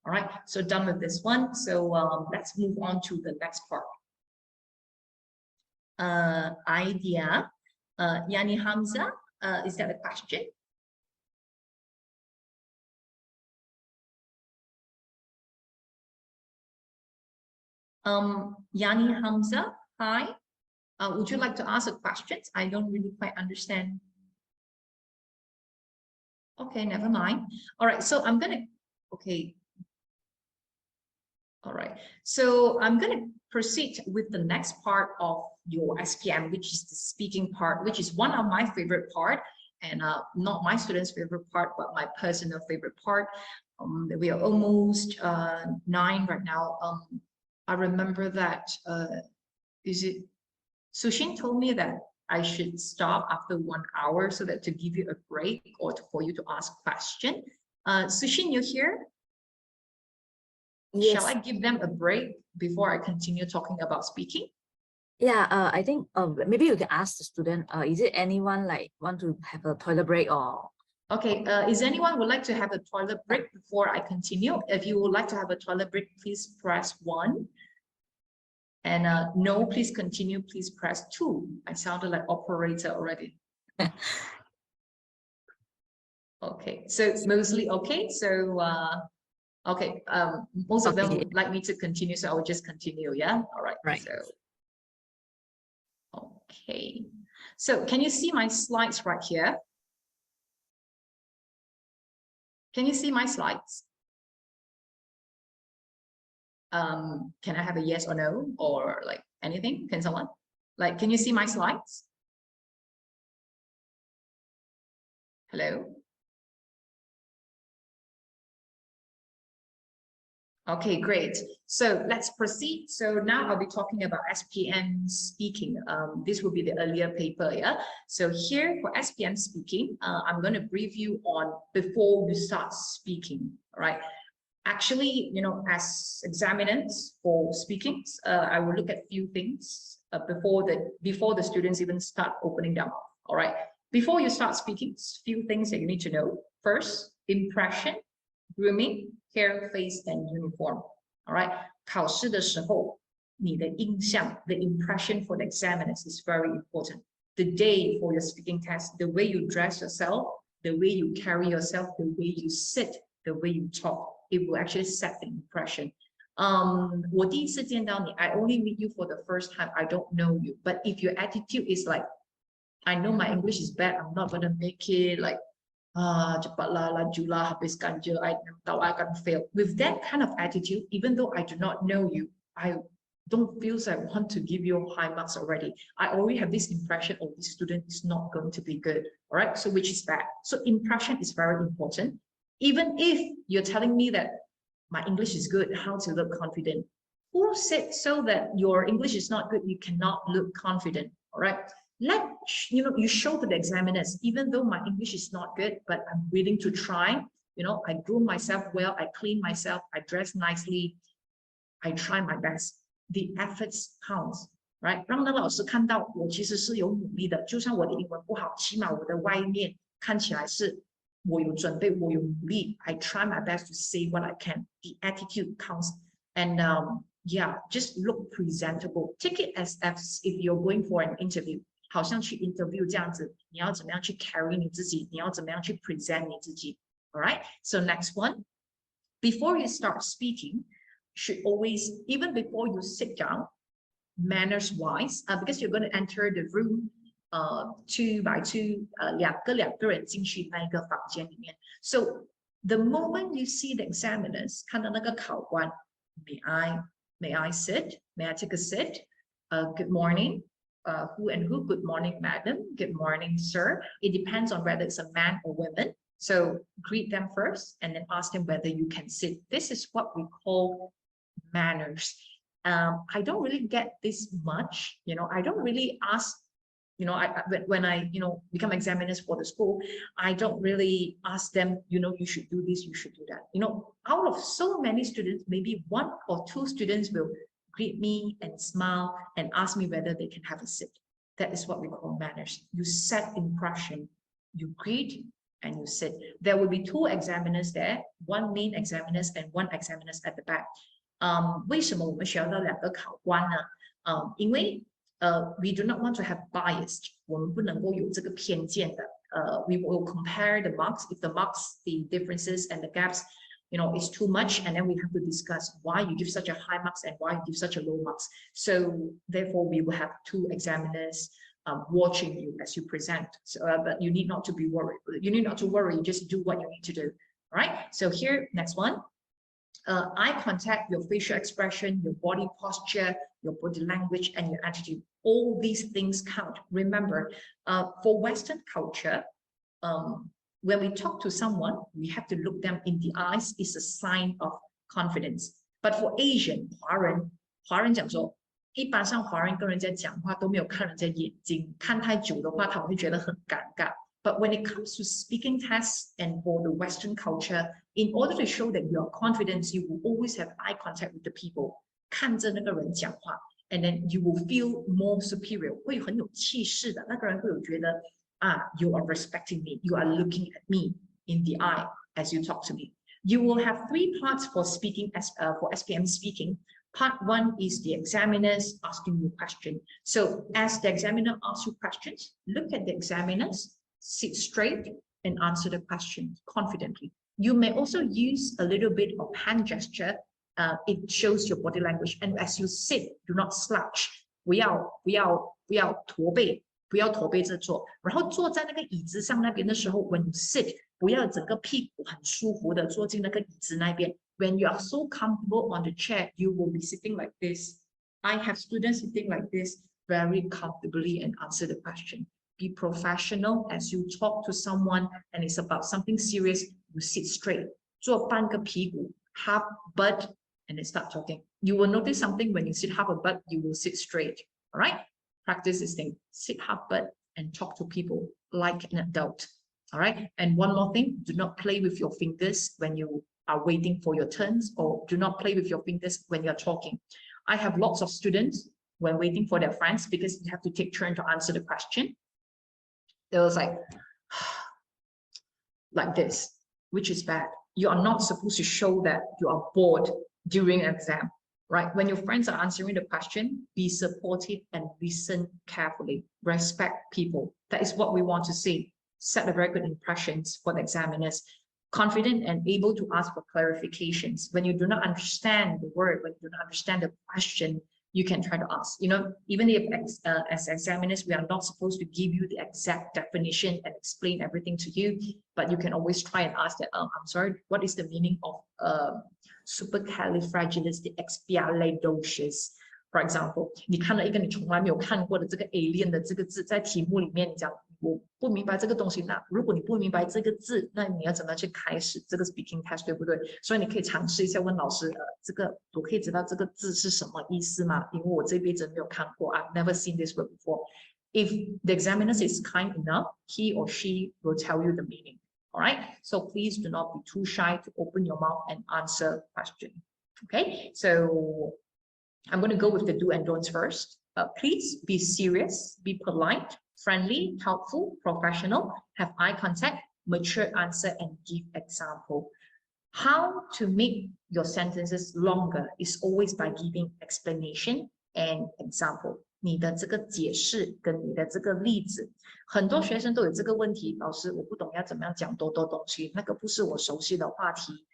All right, so done with this one. So let's move on to the next part. Idea. Yani Hamza, is that a question? Yani Hamza, hi. Would you like to ask a question? I don't really quite understand. Okay, never mind. All right, so I'm gonna, okay. All right, so I'm gonna proceed with the next part of your SPM, which is the speaking part, which is one of my favorite part, and not my students' favorite part, but my personal favorite part. We are almost 9 right now. I remember that, Sushin told me that I should stop after 1 hour so that to give you a break or for you to ask question. Sushin, you here? Yes. Shall I give them a break before I continue talking about speaking? Yeah, I think maybe you can ask the student, is it anyone like want to have a toilet break or? Okay, is anyone would like to have a toilet break before I continue? If you would like to have a toilet break, please press 1. And no, please continue, please press 2. I sounded like operator already. Okay, so mostly okay. So okay, most of them would like me to continue, so I will just continue. Yeah, all right. Right. So okay, so can you see my slides right here? Can you see my slides? Can I have a yes or no, or like anything? Can someone, like, can you see my slides? Hello? Okay, great. So let's proceed. So now I'll be talking about SPM speaking. This will be the earlier paper, yeah? So here for SPM speaking, I'm going to brief you on before you start speaking, all right? Actually, as examiners for speaking, I will look at few things before the students even start opening their mouth, all right? Before you start speaking, few things that you need to know. First, impression, grooming, hair, face, and uniform. All right. 考试的时候你的印象 the impression for the examiners is very important. The day for your speaking test, the way you dress yourself, the way you carry yourself, the way you sit, the way you talk, it will actually set the impression. 我第一次见到你 I only meet you for the first time, I don't know you, but if your attitude is like, I know my English is bad, I'm not gonna make it, like cepatlah lajulah habiskan je, I tahu I akan fail. With that kind of attitude, even though I do not know you, I don't feel like I want to give you high marks already. I already have this impression, oh, this student is not going to be good. All right, so which is bad. So impression is very important. Even if you're telling me that my English is good, how to look confident? Who said so that your English is not good, you cannot look confident? All right. You show to the examiners, even though my English is not good, but I'm willing to try. I groom myself well, I clean myself, I dress nicely, I try my best. The efforts counts, right? 让那个老师看到我其实是有努力的，就算我的英文不好，起码我的外面看起来是我有准备，我有努力。I try my best to say what I can. The attitude counts, and yeah, just look presentable. Take it as if you're going for an interview. 好像去 interview 这样子，你要怎么样去 carry 你自己，你要怎么样去 present 你自己。All right. So next one, before you start speaking, should always, even before you sit down, manners wise, because you're going to enter the room, 2 by 2, 两个人进去那一个房间里面。So the moment you see the examiners, 看到那个考官 may I sit? May I take a sit? Good morning. Who and who? Good morning, madam. Good morning, sir. It depends on whether it's a man or woman. So greet them first and then ask them whether you can sit. This is what we call manners. I don't really get this much. I don't really ask. When I become examiners for the school, I don't really ask them. You should do this. You should do that. Out of so many students, maybe 1 or 2 students will greet me and smile and ask me whether they can have a sit. That is what we call manners. You set impression, you greet and you sit. There will be 2 examiners there, 1 main examiners and 1 examiners at the back. 为什么我们需要到2个考官呢？因为we do not want to have biased. 我们不能够有这个偏见的。We will compare the marks. If the marks, the differences and the gaps, is too much, and then we have to discuss why you give such a high marks and why you give such a low marks. So therefore, we will have 2 examiners watching you as you present. So, but you need not to be worried. You need not to worry. You just do what you need to do. All right. So here, next one. Eye contact, your facial expression, your body posture, your body language, and your attitude. All these things count. Remember, for Western culture, when we talk to someone, we have to look them in the eyes. It's a sign of confidence. But for Asian, 华人讲说，一般上华人跟人家讲话都没有看人家眼睛，看太久的话，他们会觉得很尴尬。But when it comes to speaking tests and for the Western culture, in order to show that you are confident, you will always have eye contact with the people. 看着那个人讲话 and then you will feel more superior. 会很有气势的，那个人会有觉得you are respecting me. You are looking at me in the eye as you talk to me. You will have 3 parts for speaking for SPM speaking. Part 1 is the examiners asking you questions. So as the examiner asks you questions, look at the examiners, sit straight and answer the question confidently. You may also use a little bit of hand gesture. It shows your body language. And as you sit, do not slouch. 不要驼背。不要驼背着坐，然后坐在那个椅子上那边的时候 ，when you sit， 不要整个屁股很舒服的坐进那个椅子那边。When you are so comfortable on the chair, you will be sitting like this. I have students sitting like this very comfortably and answer the question. Be professional as you talk to someone and it's about something serious. You sit straight. 坐半个屁股 half butt, and then start talking. You will notice something when you sit half a butt, you will sit straight. All right? Practice this thing. Sit half butt and talk to people like an adult. All right. And one more thing, do not play with your fingers when you are waiting for your turns, or do not play with your fingers when you're talking. I have lots of students when waiting for their friends because you have to take turn to answer the question. They was like this, which is bad. You are not supposed to show that you are bored during an exam. right? When your friends are answering the question, be supportive and listen carefully. Respect people. That is what we want to see. Set a very good impressions for the examiners. Confident and able to ask for clarifications. When you do not understand the word, when you do not understand the question, you can try to ask. You know, even if as examiners, we are not supposed to give you the exact definition and explain everything to you, but you can always try and ask that, I'm sorry, what is the meaning of supercalifragilisticexpialidocious? For example, 你看了一个你从来没有看过的这个 alien 的这个字，在题目里面你讲我不明白这个东西，那如果你不明白这个字，那你要怎么去开始这个 speaking test， 对不对？所以你可以尝试一下问老师，这个我可以知道这个字是什么意思吗？因为我这辈子没有看过 ，I've never seen this word before. If the examiner is kind enough, he or she will tell you the meaning. All right. So please do not be too shy to open your mouth and answer question. Okay. So I'm going to go with the do and don'ts first. Please be serious, be polite, friendly, helpful, professional, have eye contact, mature answer, and give example. How to make your sentences longer is always by giving explanation and example. 你的这个解释跟你的这个例子，很多学生都有这个问题，老师我不懂要怎么样讲多东西，那个不是我熟悉的话题，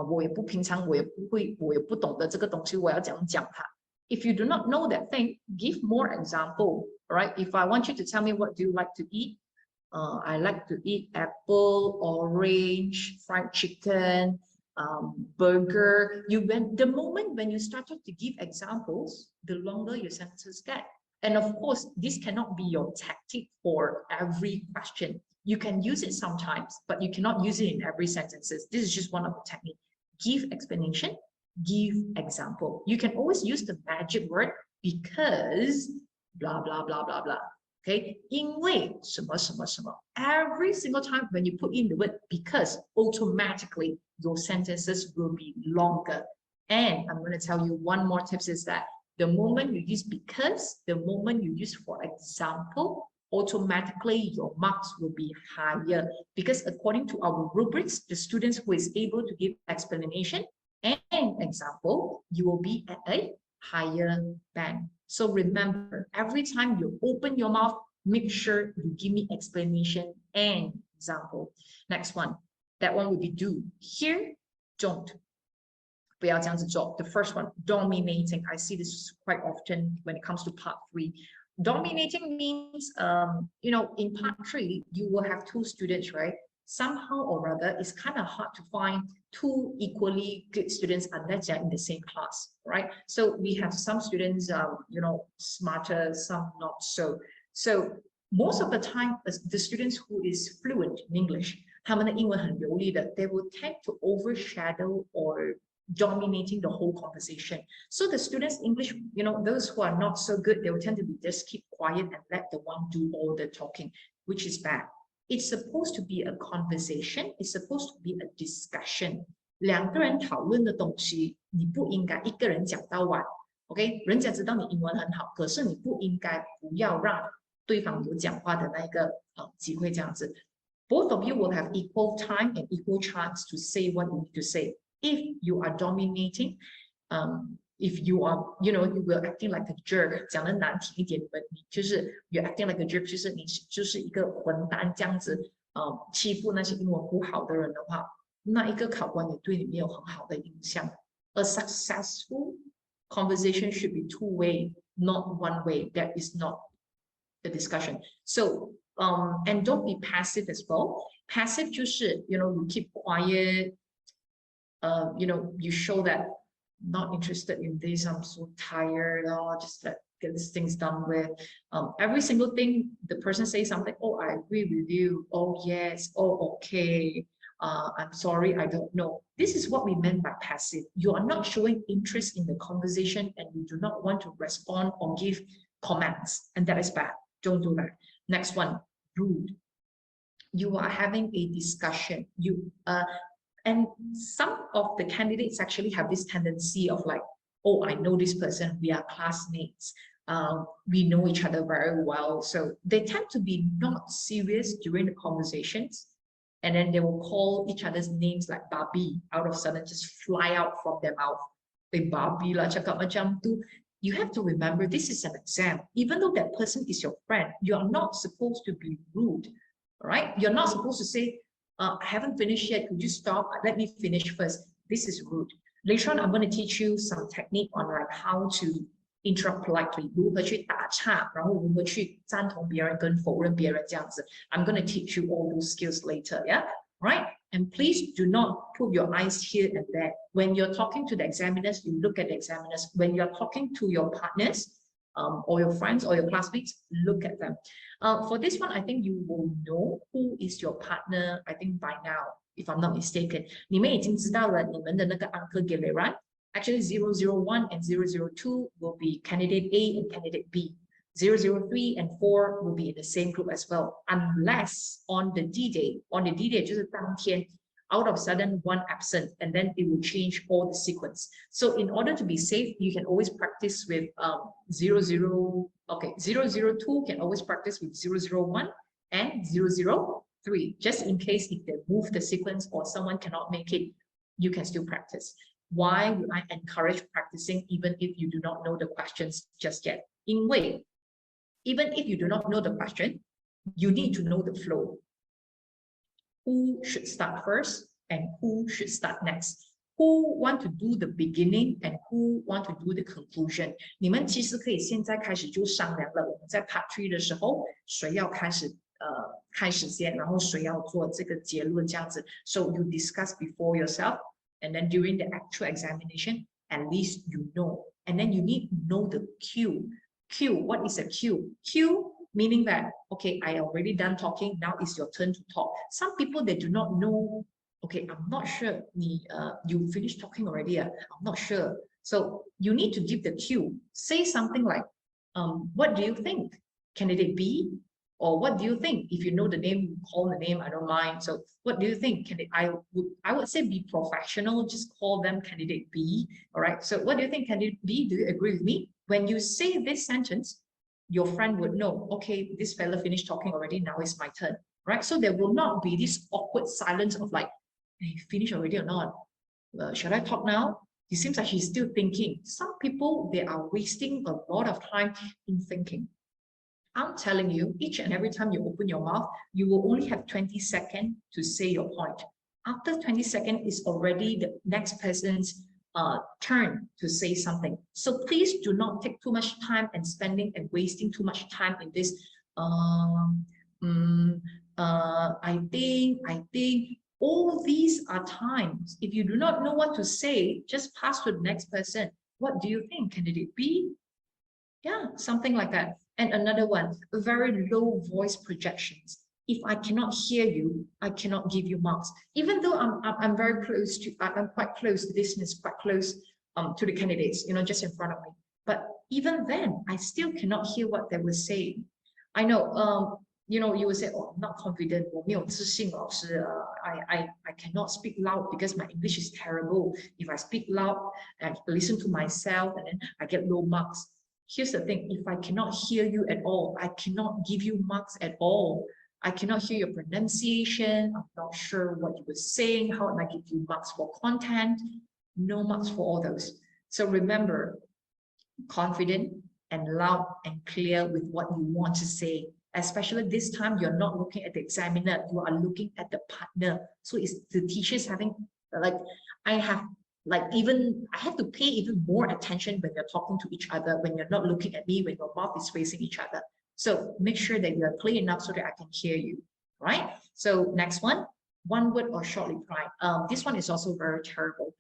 我也不平常我也不会，我也不懂得这个东西，我要怎样讲它。If you do not know that thing, give more example, right? If I want you to tell me what do you like to eat, I like to eat apple, orange, fried chicken, burger. The moment when you started to give examples, the longer your sentences get. And of course, this cannot be your tactic for every question. You can use it sometimes, but you cannot use it in every sentences. This is just one of the techniques. Give explanation, give example. You can always use the magic word because blah, blah, blah, blah, blah. Okay, 因为什么什么什么. Every single time when you put in the word because, automatically your sentences will be longer. And I'm going to tell you one more tip is that the moment you use because, the moment you use for example, automatically your marks will be higher, because according to our rubrics, the students who is able to give explanation and example, you will be at a higher band. So remember, every time you open your mouth, make sure you give me explanation and example. Next one, that one will be do. Here, don't. 不要这样子做. The first one, dominating. I see this quite often when it comes to part 3. Dominating means, you know, in part 3, you will have 2 students, right? Somehow or other, it's kind of hard to find 2 equally good students unless they're in the same class, right? So we have some students, you know, smarter, some not so. So most of the time, the students who is fluent in English, 他们的英文很流利的, they will tend to overshadow or dominating the whole conversation. So the students English, you know, those who are not so good, they will tend to be just keep quiet and let the one do all the talking, which is bad. It's supposed to be a conversation. It's supposed to be a discussion. 两个人讨论的东西，你不应该一个人讲到完。OK， 人家知道你英文很好，可是你不应该不要让对方有讲话的那个机会这样子。Both of you will have equal time and equal chance to say what you need to say. If you are dominating, if you are, you know, you will acting like a jerk. 讲得难听一点，就是 you're acting like a jerk， 就是你就是一个混蛋这样子，欺负那些英文不好的人的话，那一个考官也对你没有很好的印象。A successful conversation should be two-way, not one-way. That is not the discussion. So, and don't be passive as well. Passive 就是 you know, you keep quiet. You know, you show that not interested in this, I'm so tired, just get these things done with. Every single thing the person says something, oh, I agree with you, oh yes, oh okay, I'm sorry, I don't know. This is what we meant by passive. You are not showing interest in the conversation and you do not want to respond or give comments, and that is bad. Don't do that. Next one, rude. You are having a discussion. And some of the candidates actually have this tendency of like, oh, I know this person, we are classmates, we know each other very well. So they tend to be not serious during the conversations. And then they will call each other's names like Barbie out of sudden, just fly out from their mouth. babi lah cakap macam tu. You have to remember this is an exam. Even though that person is your friend, you are not supposed to be rude, right? You're not supposed to say, I haven't finished yet. Could you stop? Let me finish first. This is rude. Later on, I'm going to teach you some technique on like how to interrupt politely. 如何去打岔，然后如何去赞同别人跟否认别人这样子。I'm going to teach you all those skills later. Yeah, right. And please do not put your eyes here and there. When you're talking to the examiners, you look at the examiners. When you're talking to your partners, or your friends or your classmates, look at them. For this one, I think you will know who is your partner, I think by now, if I'm not mistaken. 你们已经知道了你们的那个 uncle Gile, right? Actually, 001 and 002 will be candidate A and candidate B. 003 and 4 will be in the same group as well, unless on the D-Day, 就是当天, out of sudden one absent, and then it will change all the sequence. So in order to be safe, you can always practice with 002 can always practice with 001 and 003, just in case if they move the sequence or someone cannot make it, you can still practice. Why would I encourage practicing even if you do not know the questions just yet? 因为 even if you do not know the question, you need to know the flow. Who should start first and who should start next? Who want to do the beginning and who want to do the conclusion? 你们其实可以现在开始就商量了。我们在 Part 3的时候，谁要开始先，然后谁要做这个结论这样子。So you discuss before yourself, and then during the actual examination, at least you know. And then you need to know the cue. Cue, what is a cue? Cue meaning that, okay, I already done talking, now it's your turn to talk. Some people, they do not know, okay, I'm not sure, you finished talking already, I'm not sure. So you need to give the cue. Say something like, what do you think? Candidate B? Or what do you think? If you know the name, you call the name, I don't mind. So what do you think? I would say be professional, just call them candidate B. All right, so what do you think, candidate B? Do you agree with me? When you say this sentence, your friend would know, okay, this fella finished talking already, now it's my turn, right? So there will not be this awkward silence of like, hey, finish already or not? Should I talk now? It seems like she's still thinking. Some people, they are wasting a lot of time in thinking. I'm telling you, each and every time you open your mouth, you will only have 20 seconds to say your point. After 20 seconds, it's already the next person's turn to say something. So please do not take too much time and spending and wasting too much time in this. I think all these are times. If you do not know what to say, just pass to the next person. What do you think? Candidate B? Yeah, something like that. And another one, very low voice projections. If I cannot hear you, I cannot give you marks. Even though I'm very close to, I'm quite close, the distance is quite close to the candidates, you know, just in front of me. But even then, I still cannot hear what they were saying. I know, you know, you will say, oh, I'm not confident. I cannot speak loud because my English is terrible. If I speak loud, I listen to myself and then I get low marks. Here's the thing, if I cannot hear you at all, I cannot give you marks at all. I cannot hear your pronunciation. I'm not sure what you were saying. How am I give you marks for content? No marks for all those. So remember, confident and loud and clear with what you want to say. Especially this time, you're not looking at the examiner, you are looking at the partner. So it's the teachers having, like, I have to pay even more attention when you're talking to each other, when you're not looking at me, when your mouth is facing each other. So make sure that you are clear enough so that I can hear you, right? So next one word or short reply. This one is also very terrible.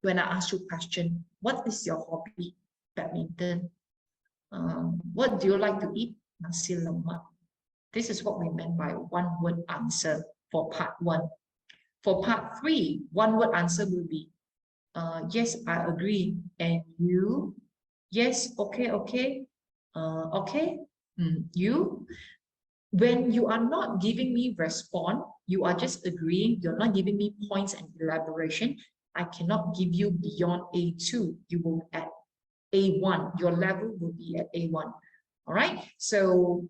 When I ask you a question, what is your hobby? Badminton. What do you like to eat? Nasi lemak. This is what we meant by one word answer for part 1. For part 3, one word answer will be, yes, I agree. And you? Yes, okay. Okay. You? When you are not giving me response, you are just agreeing, you're not giving me points and elaboration, I cannot give you beyond A2. You will at A1. Your level will be at A1. All right. So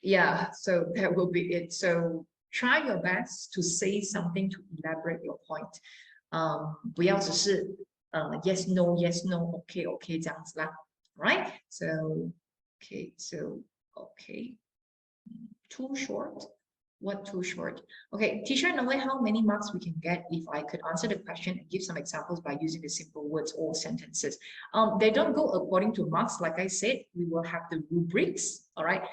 yeah, so that will be it. So try your best to say something to elaborate your point. 不要只是 yes, no, okay, okay 这样子啦 right? So, okay, so, okay, too short. What too short? Okay, teacher, know how many marks we can get if I could answer the question and give some examples by using the simple words or sentences. They don't go according to marks. Like I said, we will have the rubrics. All right.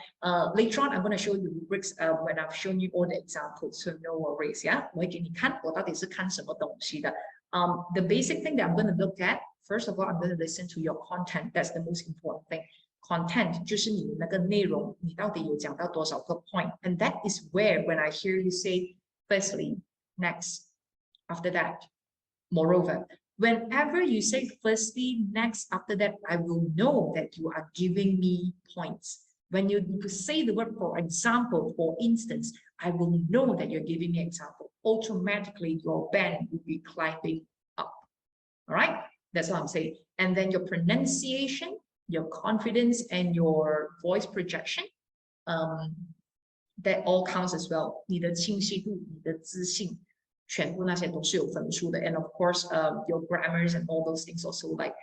Later on, I'm going to show you rubrics when I've shown you all the examples. So no worries. Yeah. The basic thing that I'm going to look at, first of all, I'm going to listen to your content. That's the most important thing. Content 就是你的那个内容，你到底有讲到多少个 point? And that is where when I hear you say firstly, next, after that, moreover, whenever you say firstly, next, after that, I will know that you are giving me points. When you say the word for example, for instance, I will know that you're giving me example. Automatically, your band will be climbing up. All right, that's what I'm saying. And then your pronunciation, your confidence, and your voice projection, that all counts as well. 你的清晰度，你的自信，全部那些都是有分数的。And of course, your grammars and all those things also like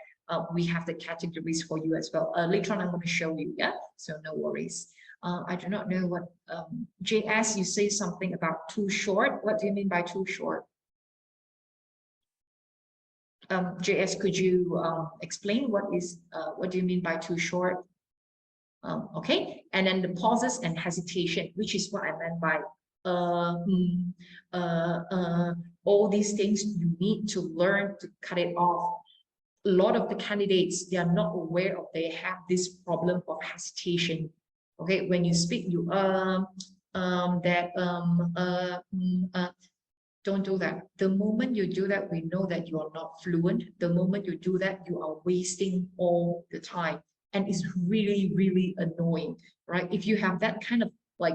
we have the categories for you as well. Later on, I'm going to show you. Yeah, so no worries. I do not know what JS. You say something about too short. What do you mean by too short? JS, could you explain what do you mean by too short? Okay, and then the pauses and hesitation, which is what I meant by all these things you need to learn to cut it off. A lot of the candidates, they are not aware of they have this problem of hesitation. Okay, when you speak, you don't do that. The moment you do that, we know that you are not fluent. The moment you do that, you are wasting all the time. And it's really, really annoying, right? If you have that kind of like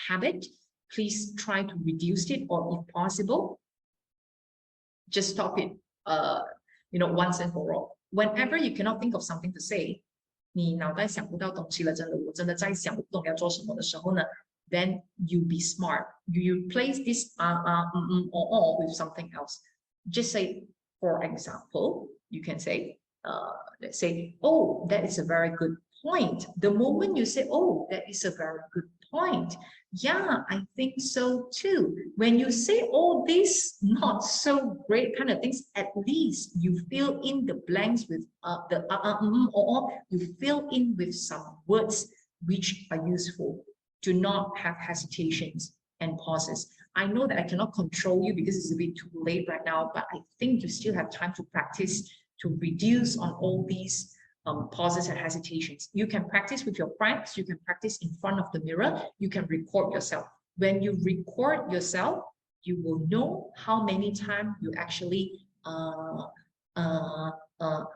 habit, please try to reduce it, or if possible, just stop it, once and for all. Whenever you cannot think of something to say, 你脑袋想不到东西了，真的，我真的在想不懂要做什么的时候呢， then you be smart. You replace this or with something else. Just say, for example, you can say, let's say, oh, that is a very good point. The moment you say, oh, that is a very good point. Yeah, I think so too. When you say all these not so great kind of things, at least you fill in the blanks with or you fill in with some words which are useful. Do not have hesitations and pauses. I know that I cannot control you because it's a bit too late right now, but I think you still have time to practice to reduce on all these pauses and hesitations. You can practice with your friends, you can practice in front of the mirror, you can record yourself. When you record yourself, you will know how many times you actually, of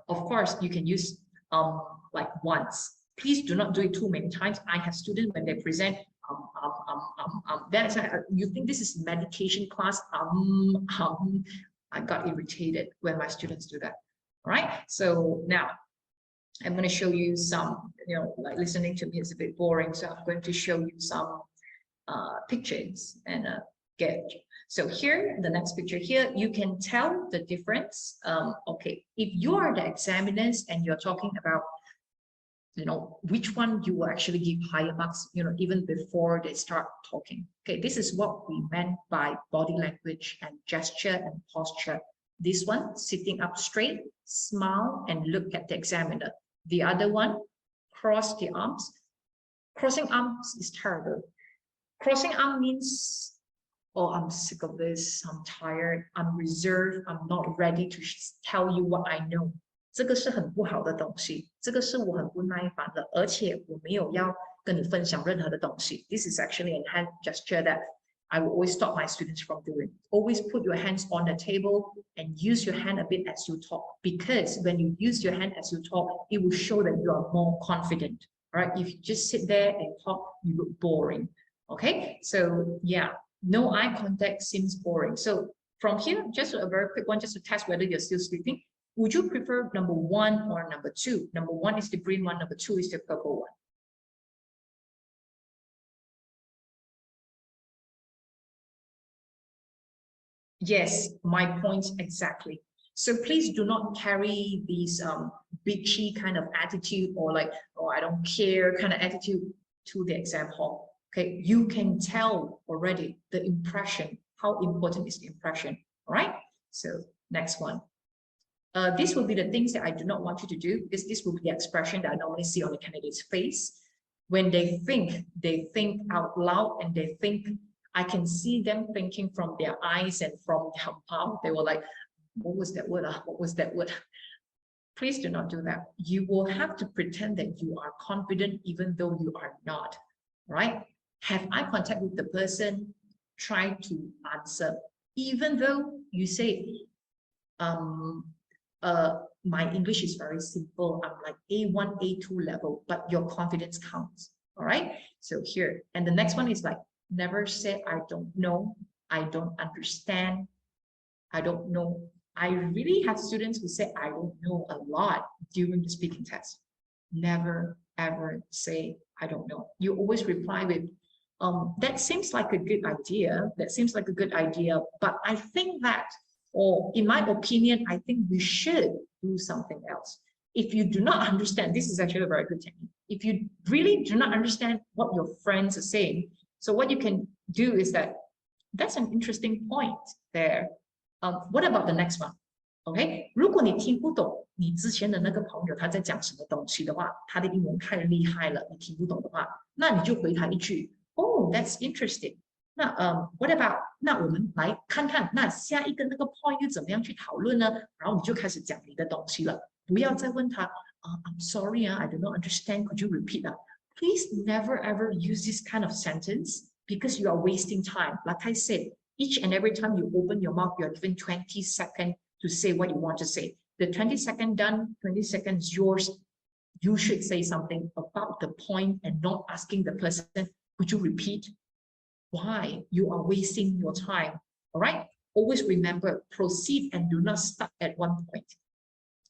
course, you can use like once. Please do not do it too many times. I have students when they present, that's you think this is medication class, I got irritated when my students do that. All right, so now I'm going to show you some, like listening to me is a bit boring, so I'm going to show you some pictures and so here, the next picture here, you can tell the difference. Okay, if you are the examiners and you're talking about, which one you will actually give higher marks, even before they start talking. Okay, this is what we meant by body language and gesture and posture. This one, sitting up straight, smile and look at the examiner. The other one, cross the arms. Crossing arms is terrible. Crossing arm means, oh, I'm sick of this, I'm tired, I'm reserved, I'm not ready to tell you what I know. 这个是很不好的东西，这个是我很不耐烦的，而且我没有要跟你分享任何的东西。This is actually a hand gesture that I will always stop my students from doing. Always put your hands on the table and use your hand a bit as you talk, because when you use your hand as you talk, it will show that you are more confident. All right, if you just sit there and talk, you look boring. Okay, so yeah, no eye contact seems boring. So from here, just a very quick one, just to test whether you're still sleeping. Would you prefer number 1 or number 2? Number 1 is the green one, number 2 is the purple one. Yes, my point exactly. So please do not carry these bitchy kind of attitude or like, oh, I don't care kind of attitude to the exam hall. Okay, you can tell already the impression, how important is the impression. All right, so next one. This will be the things that I do not want you to do, because this will be the expression that I normally see on the candidate's face. When they think out loud, and they think, I can see them thinking from their eyes and from their mouth. They were like, what was that word? What was that word? Please do not do that. You will have to pretend that you are confident even though you are not, right? Have eye contact with the person, try to answer. Even though you say, my English is very simple, I'm like A1, A2 level, but your confidence counts, all right? So here, and the next one is like, never say, I don't know, I don't understand, I don't know. I really have students who say, I don't know a lot during the speaking test. Never, ever say, I don't know. You always reply with, that seems like a good idea. That seems like a good idea. But I think that, or in my opinion, I think we should do something else. If you do not understand, this is actually a very good technique. If you really do not understand what your friends are saying, so what you can do is that, that's an interesting point there. What about the next one? OK， 如果你听不懂你之前的那个朋友他在讲什么东西的话，他的英文太厉害了，你听不懂的话，那你就回他一句 ，Oh, that's interesting。那what about？ 那我们来看看，那下一个那个 point 又怎么样去讨论呢？然后你就开始讲你的东西了，不要再问他I'm sorry, I do not understand. Could you repeat that? Please never ever use this kind of sentence because you are wasting time. Like I said, each and every time you open your mouth, you are given 20 seconds to say what you want to say. The 20 seconds done, 20 seconds yours. You should say something about the point and not asking the person, could you repeat? Why? You are wasting your time. All right? Always remember, proceed and do not stop at one point.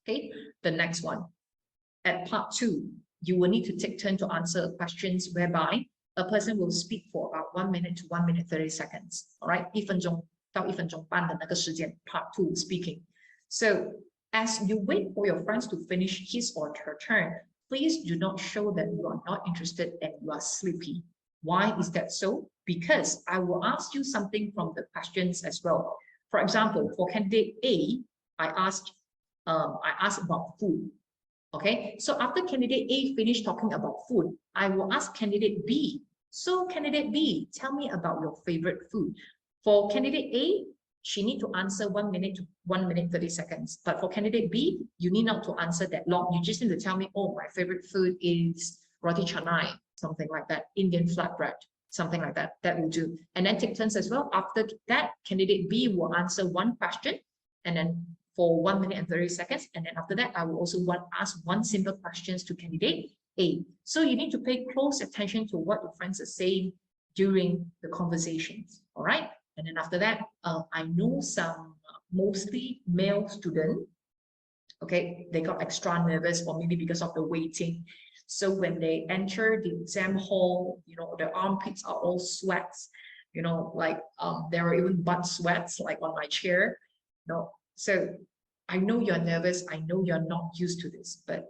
Okay? The next one. At part 2, you will need to take turn to answer questions whereby a person will speak for about 1 minute to 1 minute 30 seconds. All right? 1分钟到1分钟半的那个时间 part 2 speaking. So as you wait for your friends to finish his or her turn, please do not show that you are not interested and you are sleepy. Why is that so? Because I will ask you something from the questions as well. For example, for candidate A, I asked about food. Okay, so after candidate A finished talking about food, I will ask candidate B. So candidate B, tell me about your favorite food. For candidate A, she need to answer 1 minute to 1 minute 30 seconds. But for candidate B, you need not to answer that long. You just need to tell me, oh, my favorite food is roti canai, something like that, Indian flatbread, something like that. That will do. And then take turns as well. After that, candidate B will answer one question, and then for 1 minute and 30 seconds. And then after that, I will also ask one simple questions to candidate A. So you need to pay close attention to what your friends are saying during the conversations. All right. And then after that, I know some mostly male students, okay, they got extra nervous or maybe because of the waiting. So when they enter the exam hall, you know, their armpits are all sweats, you know, like there are even butt sweats like on my chair, you know. So I know you're nervous. I know you're not used to this, but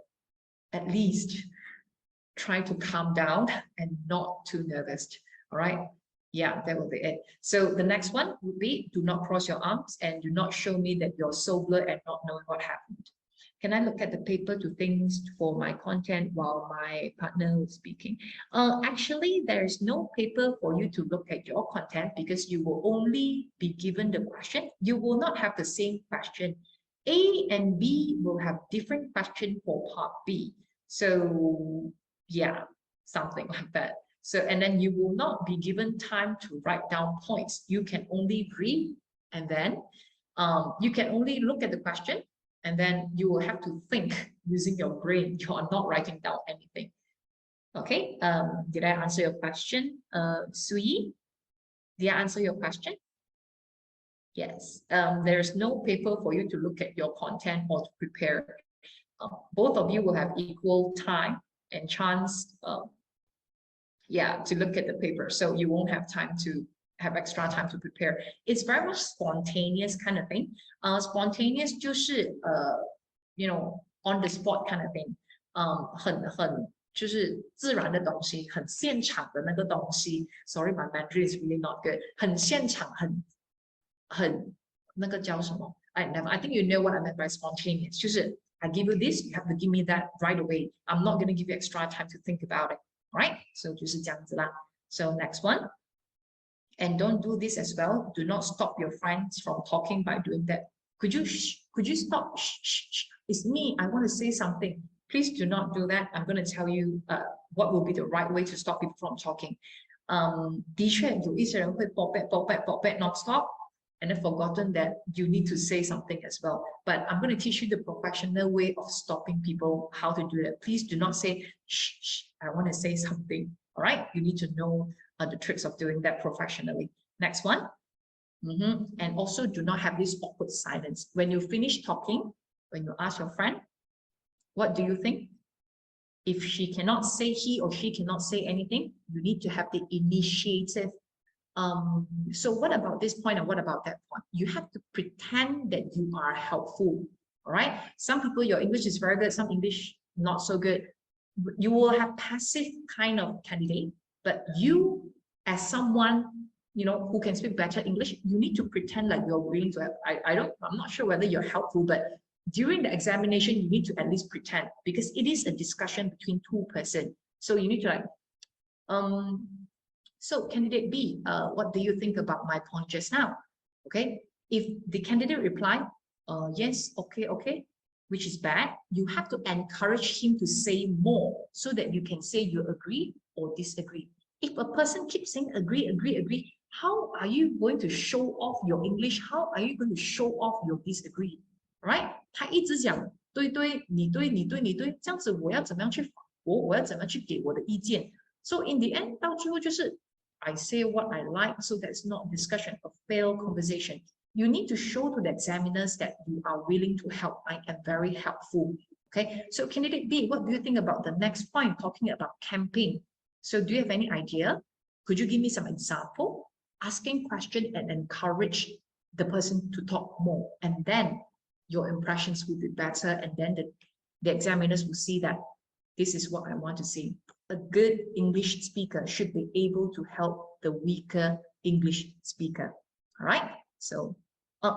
at least try to calm down and not too nervous. All right. Yeah, that will be it. So the next one would be, do not cross your arms and do not show me that you're so blurred and not knowing what happened. Can I look at the paper to things for my content while my partner was speaking? Actually, there's no paper for you to look at your content because you will only be given the question. You will not have the same question. A and B will have different question for part B. So yeah, something like that. So, and then you will not be given time to write down points. You can only read, and then you can only look at the question, and then you will have to think using your brain. You are not writing down anything. Okay, did I answer your question, Sui? Did I answer your question? Yes, there's no paper for you to look at your content or to prepare. Both of you will have equal time and chance, yeah, to look at the paper. So you won't have time to have extra time to prepare. It's very much spontaneous kind of thing. Spontaneous 就是you know, on the spot kind of thing. 很就是自然的东西，很现场的那个东西。Sorry, my Mandarin is really not good. 很现场，很那个叫什么 I think you know what I meant by spontaneous. 就是 I give you this, you have to give me that right away. I'm not going to give you extra time to think about it. All right? So 就是这样子啦。So next one. And don't do this as well. Do not stop your friends from talking by doing that. Could you stop? Shh. It's me. I want to say something. Please do not do that. I'm going to tell you what will be the right way to stop people from talking. 的确有一些人会 not stop, and then forgotten that you need to say something as well. But I'm going to teach you the professional way of stopping people, how to do that. Please do not say, shh, I want to say something. All right? You need to know the tricks of doing that professionally. Next one. And also do not have this awkward silence. When you finish talking, when you ask your friend, what do you think? If he or she cannot say anything, you need to have the initiative. So what about this point and what about that point? You have to pretend that you are helpful. All right. Some people, your English is very good, some English not so good. You will have passive kind of candidate, but you as someone, you know, who can speak better English, you need to pretend like you're willing to have, I'm not sure whether you're helpful, but during the examination, you need to at least pretend, because it is a discussion between two persons. So you need to like, so candidate B, what do you think about my point just now? Okay. If the candidate reply, yes, okay, which is bad, you have to encourage him to say more so that you can say you agree or disagree. If a person keeps saying agree, how are you going to show off your English? How are you going to show off your disagree? Right? 他一直讲对，你对，这样子我要怎么样去反驳？我要怎么样去给我的意见？ So in the end, 到最后就是 I say what I like, so that's not discussion, a failed conversation. You need to show to the examiners that you are willing to help. I am very helpful. Okay, so candidate B, what do you think about the next point, talking about campaign? So do you have any idea? Could you give me some example? Asking question and encourage the person to talk more, and then your impressions will be better, and then the examiners will see that this is what I want to see. A good English speaker should be able to help the weaker English speaker. All right, so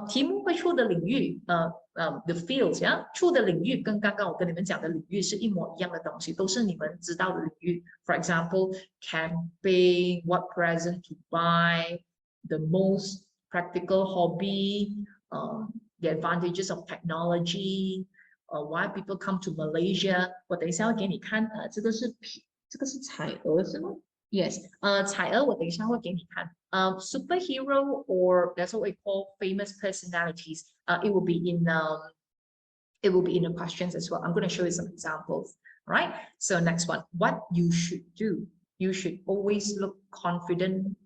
题目会出的领域the fields 出的领域跟刚刚我跟你们讲的领域是一模一样的东西，都是你们知道的领域。For example, campaign, what present to buy, the most practical hobby, the advantages of technology, why people come to Malaysia. 我等一下要给你看，这个是彩鹅是吗？ Yes, 彩鹅我等一下会给你看。Superhero, or that's what we call famous personalities. It will be in the questions as well. I'm going to show you some examples. All right. So next one, what you should do. You should always look confident,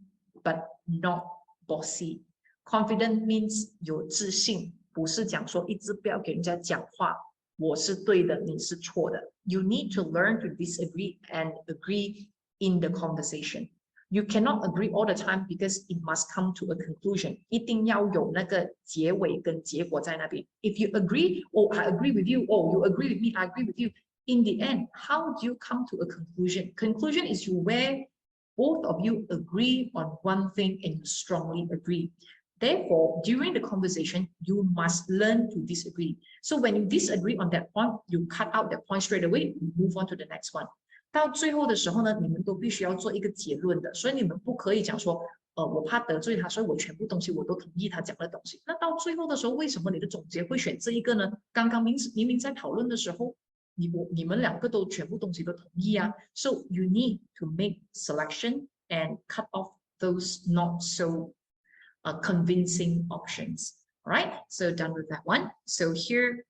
but not bossy. Confident means 有自信，不是讲说一直不要给人家讲话，我是对的，你是错的。You need to learn to disagree and agree in the conversation. You cannot agree all the time because it must come to a conclusion. 一定要有那个结尾跟结果在那边。If you agree, oh, I agree with you, oh, you agree with me, I agree with you. In the end, how do you come to a conclusion? Conclusion is where both of you agree on one thing and you strongly agree. Therefore, during the conversation, you must learn to disagree. So when you disagree on that point, you cut out that point straight away, you move on to the next one. 到最后的时候呢，你们都必须要做一个结论的，所以你们不可以讲说，我怕得罪他，所以我全部东西我都同意他讲的东西。那到最后的时候，为什么你的总结会选这一个呢？刚刚明明在讨论的时候，你们两个都全部东西都同意啊。So you need to make selection and cut off those not so convincing options. All right, so done with that one. So here,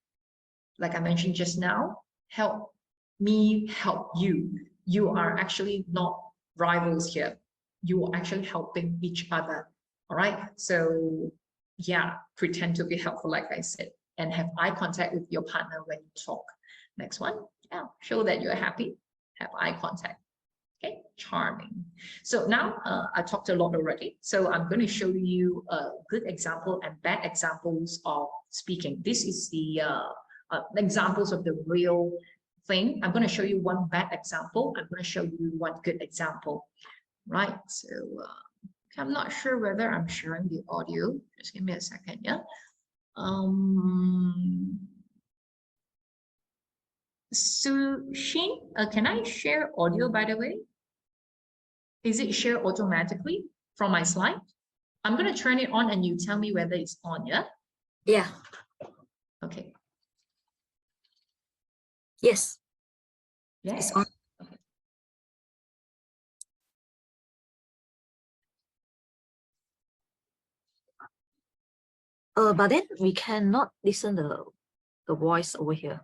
like I mentioned just now, help me help you. You are actually not rivals here. You are actually helping each other. All right, so yeah, pretend to be helpful, like I said, and have eye contact with your partner when you talk. Next one, yeah, show that you're happy, have eye contact. Okay, charming. So now I talked a lot already. So I'm going to show you a good example and bad examples of speaking. This is the examples of the real thing. I'm going to show you one bad example. I'm going to show you one good example. Right. So I'm not sure whether I'm sharing the audio. Just give me a second. Yeah. So Shane, can I share audio by the way? Is it shared automatically from my slide? I'm going to turn it on and you tell me whether it's on, yeah? Yeah. Okay. Yes. Yes. It's on. Okay. But then we cannot listen the voice over here.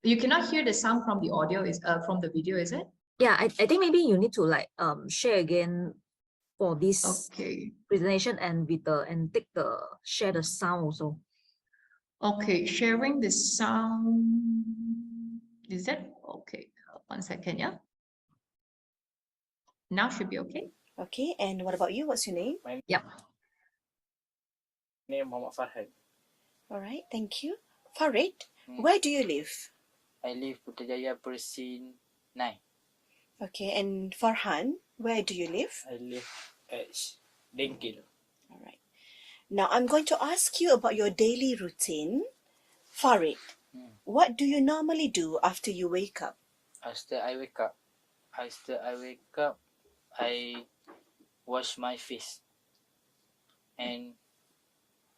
You cannot hear the sound from the audio, is from the video, is it? Yeah, I think maybe you need to like share again for this Okay. presentation and with the and take the share the sound also. Okay, sharing the sound. Is that okay? 1 second, yeah. Now should be okay. Okay, and what about you? What's your name? Yep. Name Muhammad Farhad. All right, thank you. Farid, Hmm. where do you live? I live Putrajaya Persin 9. Okay, and Farhan, where do you live? I live at Dengkil. All right. Now I'm going to ask you about your daily routine. Farid, what do you normally do after you wake up? After I wake up, I wash my face and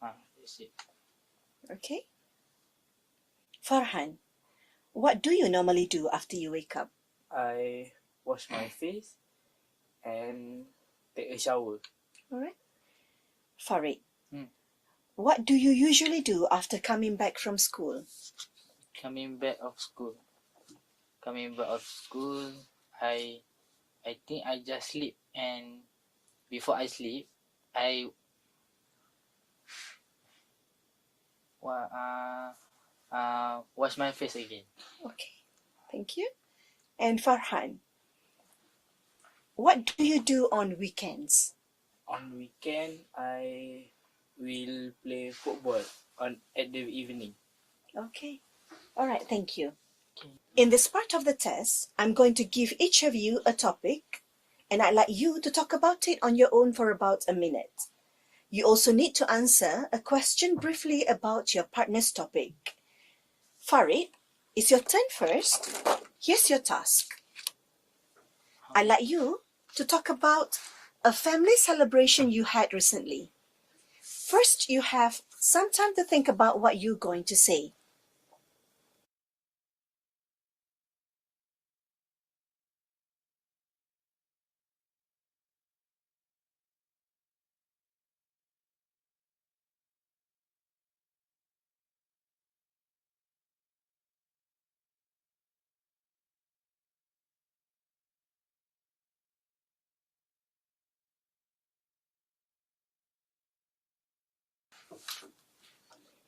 that's it. Okay. Farhan, what do you normally do after you wake up? I wash my face and take a shower. All right. Farid, Hmm. what do you usually do after coming back from school? Coming back of school, I think I just sleep, and before I sleep, I wash my face again. Okay, thank you. And Farhan, what do you do on weekends? On weekend, I will play football at the evening. Okay. All right, thank you. Okay. In this part of the test, I'm going to give each of you a topic, and I'd like you to talk about it on your own for about a minute. You also need to answer a question briefly about your partner's topic. Farid, it's your turn first. Here's your task. I'd like you to talk about a family celebration you had recently. First, you have some time to think about what you're going to say.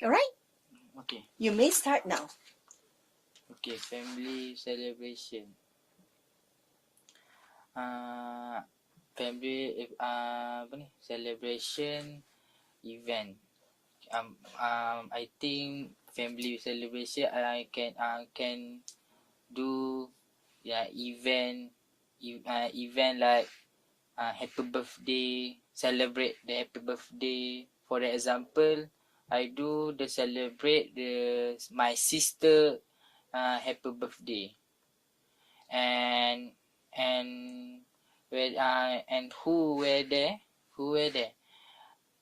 All right? Okay. You may start now. Okay, family celebration. Celebration event. I think family celebration I can do event like happy birthday, celebrate the happy birthday. For example, I do the celebrate my sister happy birthday, and who were there?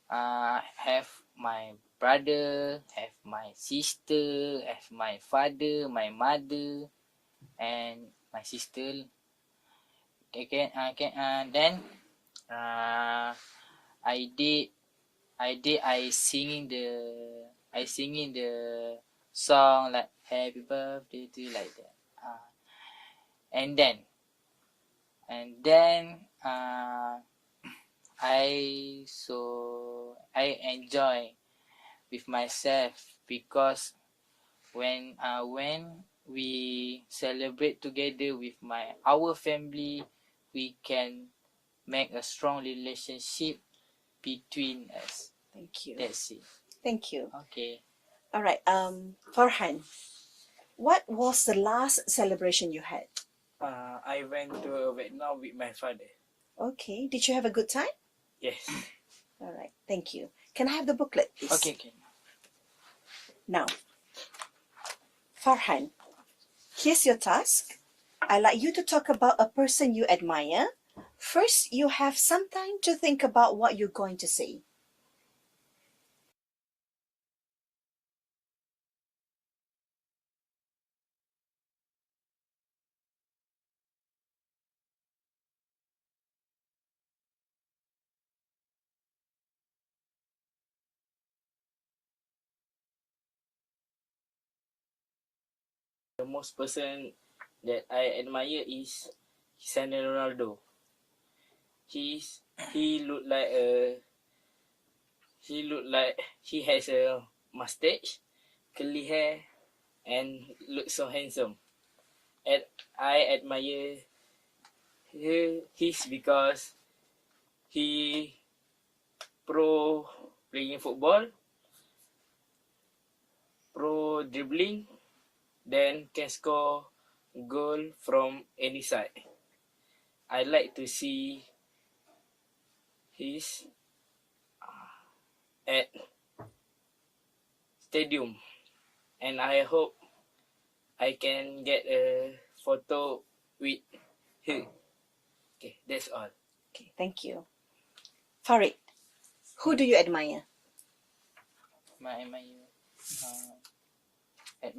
Have my brother, have my sister, have my father, my mother, and my sister. Then I singing the song like happy birthday to you like that. And then I enjoy with myself because when we celebrate together with our family, we can make a strong relationship between us. Thank you. That's it. Thank you. Okay. All right. Farhan, what was the last celebration you had? I went to Vietnam with my father. Okay. Did you have a good time? Yes. All right. Thank you. Can I have the booklet, please? Okay. Now, Farhan, here's your task. I'd like you to talk about a person you admire. First, you have some time to think about what you're going to say. The most person that I admire is Cristiano Ronaldo. He look like he has a mustache, curly hair, and looks so handsome. And I admire his because he pro playing football, pro dribbling, then can score goal from any side. I like to see his at stadium, and I hope I can get a photo with her. Okay, that's all. Okay, thank you. Farid, who do you admire? Admire. I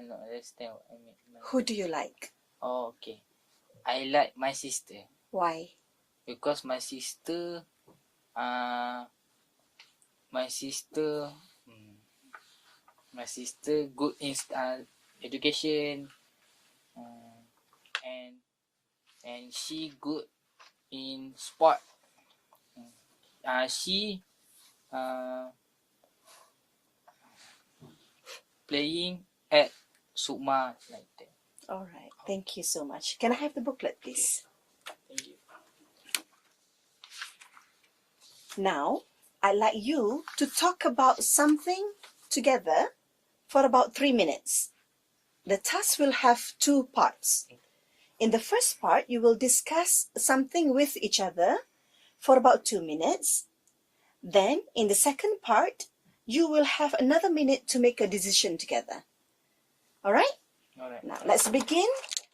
don't understand what I mean. Who do you like? Oh, okay. I like my sister Why? because my sister good in education, and she good in sport. She playing at Sukma like that. All right. Thank you so much. Can I have the booklet, please? Thank you. Now, I'd like you to talk about something together for about 3 minutes. The task will have 2 parts. In the first part, you will discuss something with each other for about 2 minutes. Then, in the second part, you will have another minute to make a decision together. All right? All right. Now, let's begin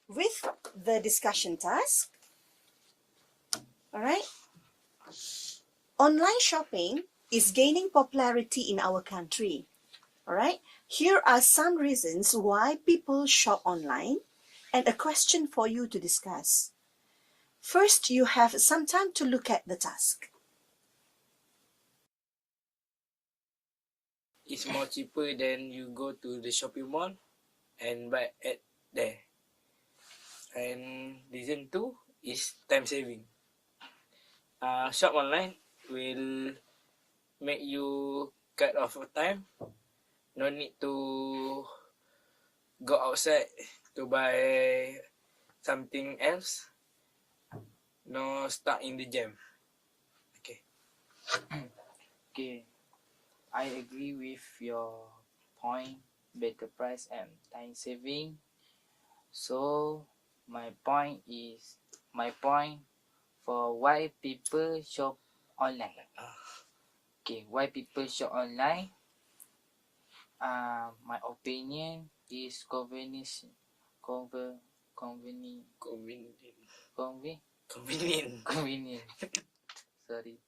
with the discussion task. All right? Online shopping is gaining popularity in our country. All right? Here are some reasons why people shop online and a question for you to discuss. First, you have some time to look at the task. It's more cheaper than you go to the shopping mall and buy at there. And reason 2 is time saving. Shop online will make you cut off time. No need to go outside to buy something else. No stuck in the jam. Okay. Okay. I agree with your point, better price and time saving. So my point for why people shop online. Okay, why people shop online? My opinion is convenience. Convenient. Convenient. Sorry.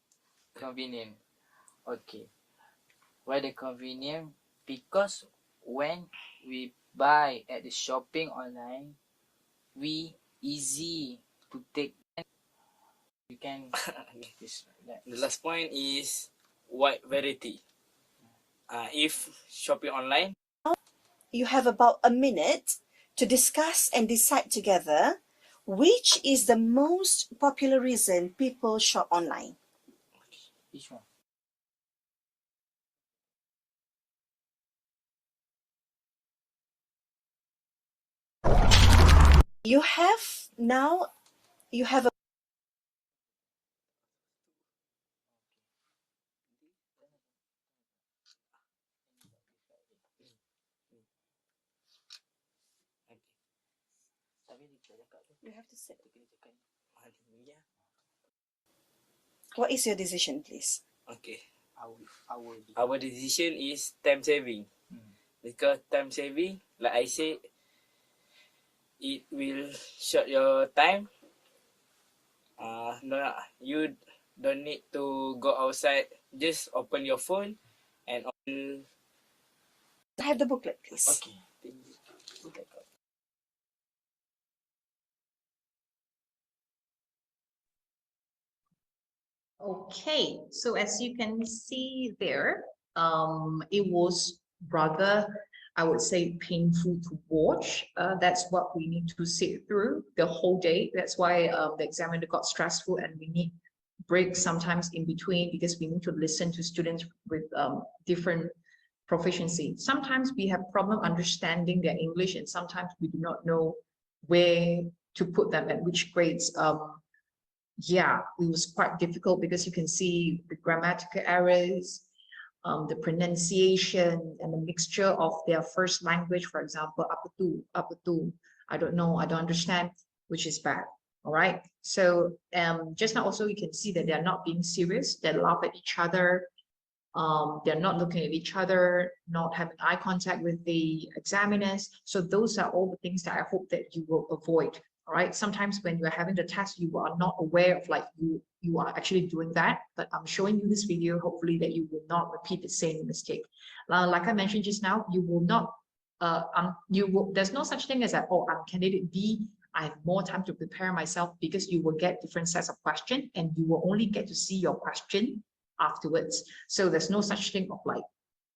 Convenient. Okay. Why the convenient? Because when we buy at the shopping online, we easy to take. You can. The last point is wide variety. If shopping online, You have about a minute to discuss and decide together which is the most popular reason people shop online. Which one? You have a you have to say. What is your decision, please? Okay. Our decision is time saving. Because time saving, like I said, it will short your time. No, you don't need to go outside. Just open your phone and Have the booklet, please. okay. Okay, so as you can see there, it was rather, I would say, painful to watch. That's what we need to sit through the whole day. That's why the examiner got stressful, and we need breaks sometimes in between because we need to listen to students with different proficiency. Sometimes we have problem understanding their English, and sometimes we do not know where to put them at which grades. Yeah, it was quite difficult because you can see the grammatical errors, the pronunciation, and the mixture of their first language, for example, apa tu, I don't know, I don't understand, which is bad. All right. So just now also you can see that they're not being serious. They laugh at each other. They're not looking at each other, not having eye contact with the examiners. So those are all the things that I hope that you will avoid. All right. Sometimes when you're having the test, you are not aware of like you are actually doing that. But I'm showing you this video, hopefully that you will not repeat the same mistake. Like I mentioned just now, you will not. There's no such thing as that. Oh, I'm candidate B. I have more time to prepare myself, because you will get different sets of questions, and you will only get to see your question afterwards. So there's no such thing of like,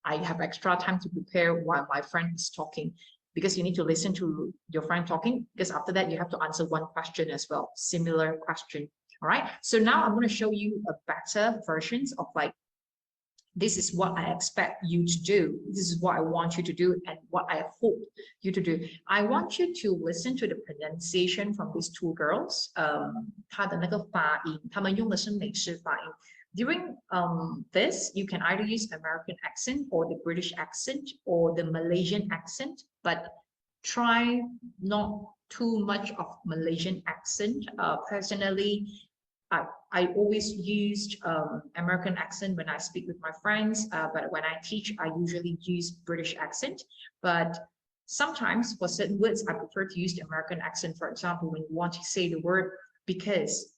I have extra time to prepare while my friend is talking, because you need to listen to your friend talking, because after that you have to answer one question as well, similar question. All right. So now I'm going to show you a better versions of like, this is what I expect you to do. This is what I want you to do, and what I hope you to do. I want you to listen to the pronunciation from these two girls. 她的那个发音，她们用的是美式发音。During this, you can either use American accent or the British accent or the Malaysian accent, but try not too much of Malaysian accent. Personally, I always used American accent when I speak with my friends, but when I teach, I usually use British accent. But sometimes for certain words, I prefer to use the American accent. For example, when you want to say the word because,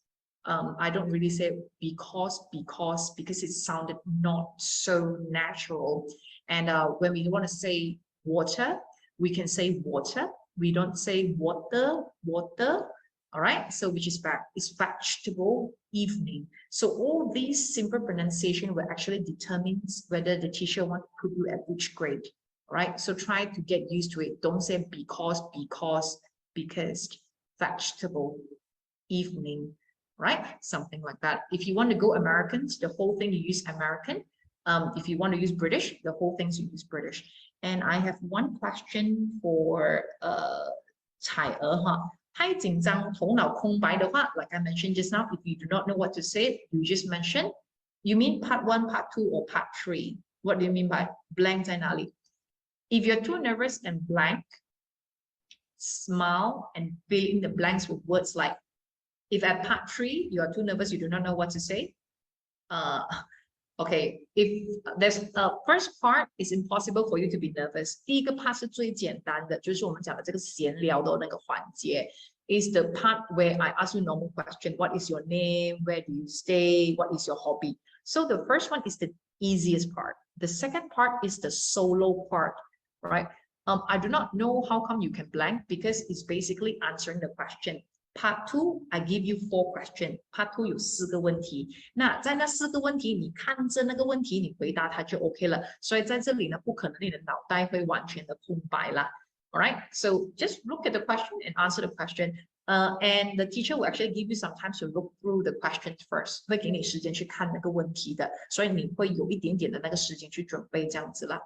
I don't really say because it sounded not so natural. And when we want to say water, we can say water. We don't say water. All right, so which is back is vegetable evening. So all these simple pronunciation will actually determine whether the teacher want to put you at which grade. All right, so try to get used to it. Don't say because, vegetable evening, right? Something like that. If you want to go Americans, the whole thing you use American. If you want to use British, the whole thing you use British. And I have one question for Chai太紧张头脑空白的话 like I mentioned just now, if you do not know what to say, you just mention. You mean part 1, part 2, or part 3? What do you mean by blank 在哪里? If you're too nervous and blank, smile and fill in the blanks with words like, if at part 3 you are too nervous, you do not know what to say. Okay, if there's first part is impossible for you to be nervous. 第一个 part 是最简单的，就是我们讲的这个闲聊的那个环节 is the part where I ask you normal question. What is your name? Where do you stay? What is your hobby? So the first one is the easiest part. The second part is the solo part, right? I do not know how come you can blank, because it's basically answering the question. Part 2, I give you 4 questions. Part 2有4个问题。那在那4个问题，你看着那个问题，你回答它就 OK 了。所以在这里呢，不可能你的脑袋会完全的空白啦。All right, so just look at the question and answer the question. And the teacher will actually give you some time to look through the questions first. 会给你时间去看那个问题的，所以你会有一点点的那个时间去准备这样子啦。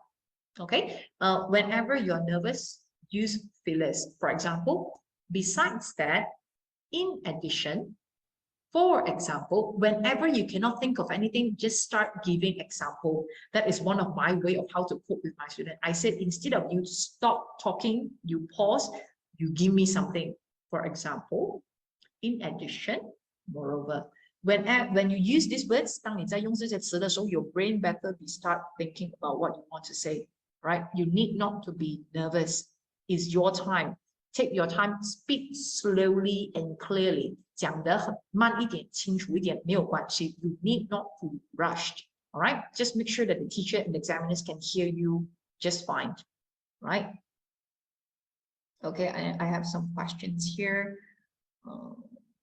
Okay, whenever you are nervous, use Phyllis. For example, Besides that, in addition, for example, whenever you cannot think of anything, just start giving example. That is one of my way of how to cope with my student. I said, instead of you stop talking, you pause, you give me something. For example, in addition, moreover, when you use these words, 当你在用这些词的时候, your brain better be start thinking about what you want to say, right? You need not to be nervous. It's your time. Take your time, speak slowly and clearly. 讲得很慢一点，清楚一点，没有关系. You need not to be rushed. All right? Just make sure that the teacher and the examiners can hear you just fine. Right? Okay, I have some questions here.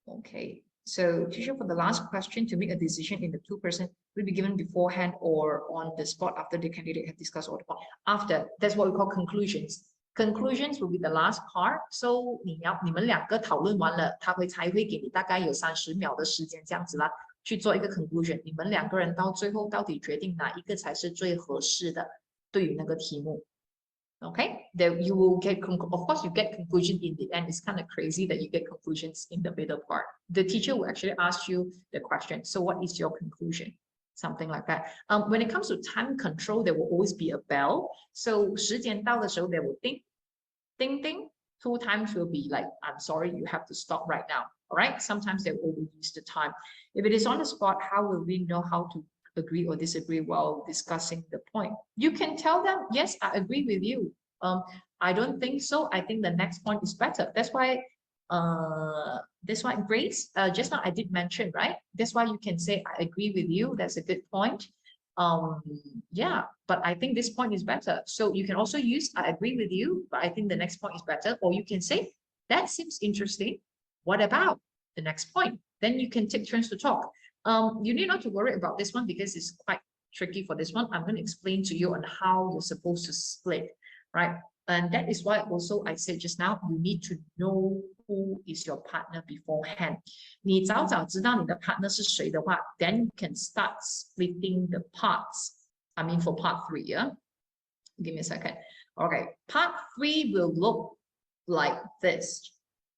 Okay. So, teacher, for the last question, to make a decision in the two-person will be given beforehand or on the spot after the candidate have discussed all the point. After, that's what we call conclusions. Conclusions will be the last part. So, 你们两个讨论完了，他才会给你大概有30秒的时间这样子啦，去做一个 conclusion。你们两个人到最后到底决定哪一个才是最合适的，对于那个题目。Okay, then you will get, of course, you get conclusion in the end. It's kind of crazy that you get conclusions in the middle part. The teacher will actually ask you the question. So what is your conclusion? Something like that. When it comes to time control, there will always be a bell. So 时间到的时候, they will ding, ding, ding. 2 times will be like, I'm sorry, you have to stop right now. All right. Sometimes they will overuse the time. If it is on the spot, how will we know how to agree or disagree while discussing the point? You can tell them, yes, I agree with you. I don't think so. I think the next point is better. That's why Grace, just now I did mention, right? That's why you can say, I agree with you. That's a good point. Yeah, but I think this point is better. So you can also use, I agree with you, but I think the next point is better. Or you can say, that seems interesting. What about the next point? Then you can take turns to talk. You need not to worry about this one because it's quite tricky for this one. I'm going to explain to you on how you're supposed to split, right? And that is why also I said just now, you need to know who is your partner beforehand. 你早早知道你的 partner 是谁的话, then you can start splitting the parts. I mean for part 3, yeah? Give me a second. Okay, part 3 will look like this.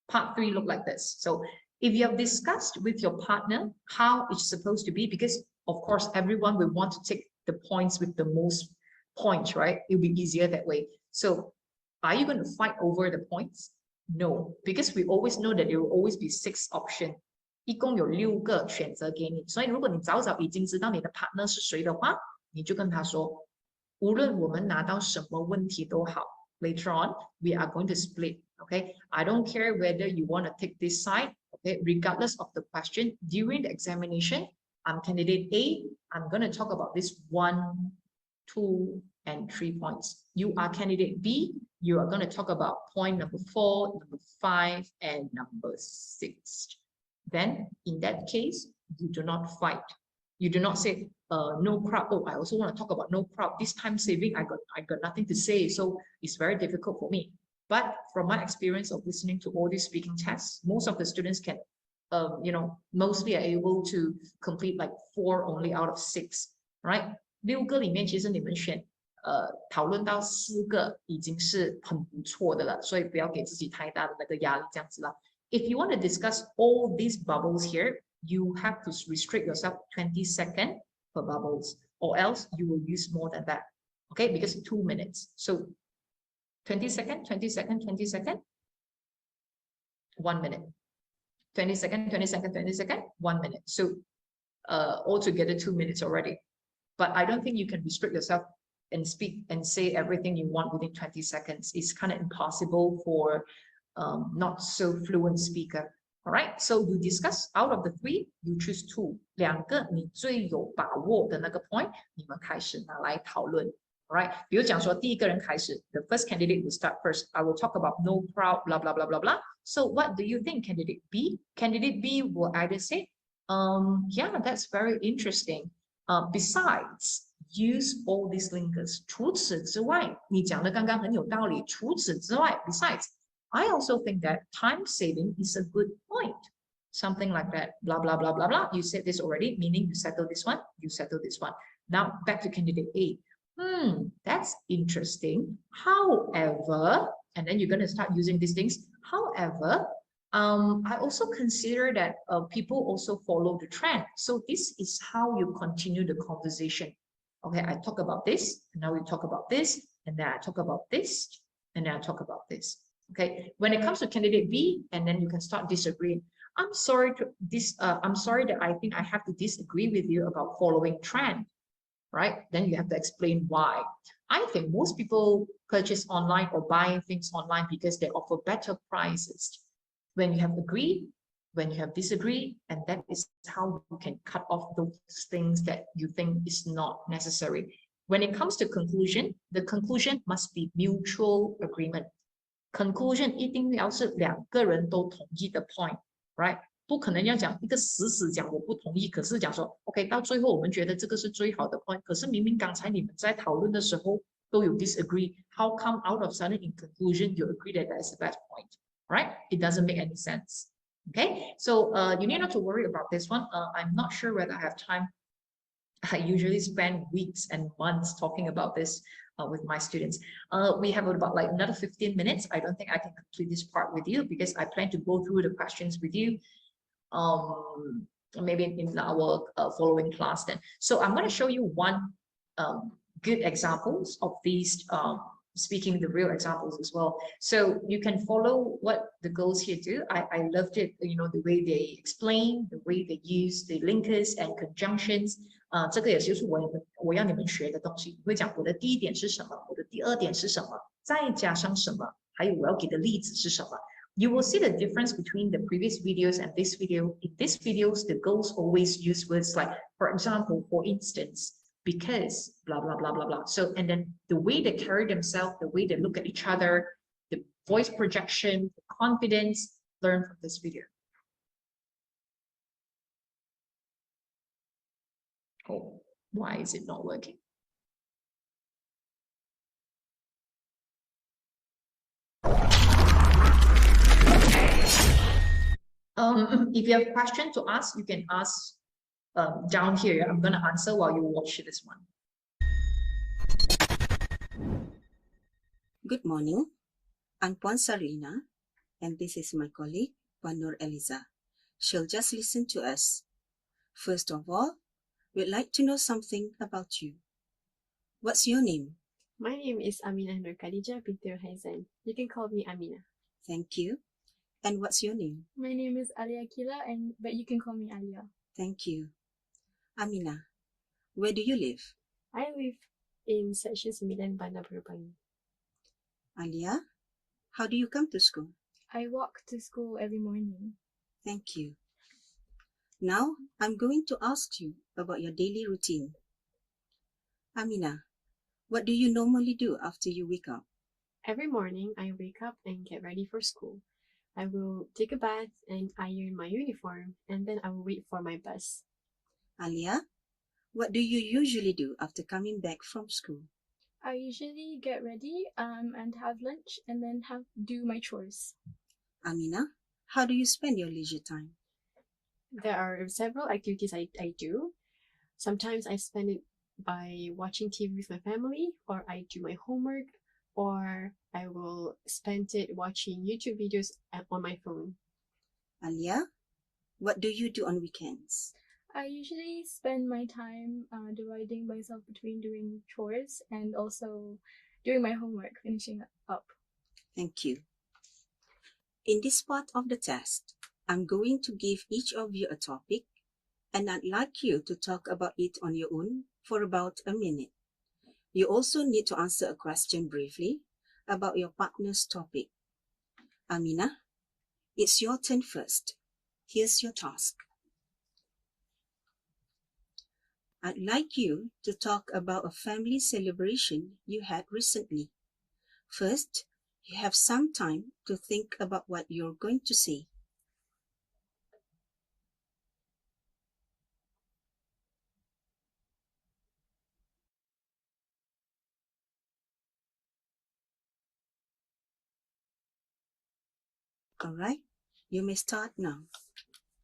Part 3 look like this. So if you have discussed with your partner how it's supposed to be, because of course, everyone will want to take the points with the most points, right? It'll be easier that way. So are you going to fight over the points? No, because we always know that there will always be 6 options. 一共有6个选择给你。所以如果你早早已经知道你的 partner 是谁的话，你就跟他说，无论我们拿到什么问题都好。Later on, we are going to split. Okay, I don't care whether you want to take this side. Okay, regardless of the question, during the examination, I'm candidate A. I'm going to talk about this 1, 2, and 3 points. You are candidate B. You are going to talk about point number 4, number 5, and number 6. Then, in that case, you do not fight. You do not say, no crowd. Oh, I also want to talk about no crowd. This time saving, I got nothing to say, so it's very difficult for me. But from my experience of listening to all these speaking tests, most of the students can, mostly are able to complete like 4 only out of 6, right? 6个里面其实你们选讨论到4个已经是很不错的了，所以不要给自己太大的那个压力这样子啦。If you want to discuss all these bubbles here, you have to restrict yourself 20 seconds per bubbles, or else you will use more than that. Okay, because 2 minutes. So 20 seconds, 20 seconds, 20 seconds, 1 minute. 20 seconds, 20 seconds, 20 seconds, 1 minute. So altogether 2 minutes already. But I don't think you can restrict yourself and speak and say everything you want within 20 seconds. It's kind of impossible for not so fluent speaker. All right, so you discuss out of the 3, you choose 2. 2个你最有把握的那个 point, 你们开始拿来讨论。All right, 比如讲说第一个人开始, the first candidate will start first. I will talk about no crowd, blah, blah, blah, blah, blah. So what do you think, candidate B? Candidate B will either say, yeah, that's very interesting. Besides, use all these linkers. 除此之外，你讲的刚刚很有道理。除此之外 besides, I also think that time saving is a good point. Something like that, blah, blah, blah, blah, blah. You said this already, meaning you settle this one, you settle this one. Now back to candidate A. That's interesting. However, and then you're going to start using these things. However, I also consider that people also follow the trend. So this is how you continue the conversation. Okay, I talk about this, and now we talk about this, and then I talk about this, and then I talk about this. Okay, when it comes to candidate B, and then you can start disagreeing. I'm sorry that I think I have to disagree with you about following trend, right? Then you have to explain why. I think most people purchase online or buy things online because they offer better prices. When you have agreed, when you have disagreed, and that is how you can cut off those things that you think is not necessary. When it comes to conclusion, the conclusion must be mutual agreement. Conclusion 一定要是两个人都同意的 point，right？不可能要讲一个死讲我不同意，可是讲说 OK， 到最后我们觉得这个是最好的 point， 可是明明刚才你们在讨论的时候都有 disagree，how come out of sudden in conclusion you agree that that's the best point, right? It doesn't make any sense. Okay, so you need not to worry about this one. I'm not sure whether I have time. I usually spend weeks and months talking about this with my students. We have about like another 15 minutes. I don't think I can complete this part with you because I plan to go through the questions with you maybe in our following class then. So I'm going to show you one good examples of these speaking the real examples as well. So you can follow what the girls here do. I loved it, you know, the way they explain, the way they use the linkers and conjunctions. 这个也就是我要你们学的东西。我会讲我的第一点是什么，我的第二点是什么，再加上什么，还有我要给的例子是什么。You will see the difference between the previous videos and this video. In these videos, the girls always use words like, for example, for instance, because, blah, blah, blah, blah, blah. So, and then the way they carry themselves, the way they look at each other, the voice projection, the confidence, learn from this video. Oh, why is it not working? If you have a question to ask, you can ask down here. I'm going to answer while you watch this one. Good morning. I'm Puan Sarina, and this is my colleague, Puan Nur Eliza. She'll just listen to us. First of all, we'd like to know something about you. What's your name? My name is Aminah Nur Khadijah binti Haizan. You can call me Aminah. Thank you. And what's your name? My name is Alia Kila, but you can call me Alia. Thank you. Aminah, where do you live? I live in Section 9 Bandar Perupangi. Alia, how do you come to school? I walk to school every morning. Thank you. Now, I'm going to ask you about your daily routine. Aminah, what do you normally do after you wake up? Every morning, I wake up and get ready for school. I will take a bath and iron my uniform, and then I will wait for my bus. Alia, what do you usually do after coming back from school? I usually get ready and have lunch and then do my chores. Aminah, how do you spend your leisure time? There are several activities I do. Sometimes I spend it by watching TV with my family, or I do my homework, or I will spend it watching YouTube videos on my phone. Alia, what do you do on weekends? I usually spend my time dividing myself between doing chores and also doing my homework, finishing up. Thank you. In this part of the test, I'm going to give each of you a topic, and I'd like you to talk about it on your own for about a minute. You also need to answer a question briefly about your partner's topic. Aminah, it's your turn first. Here's your task. I'd like you to talk about a family celebration you had recently. First, you have some time to think about what you're going to say. All right, you may start now.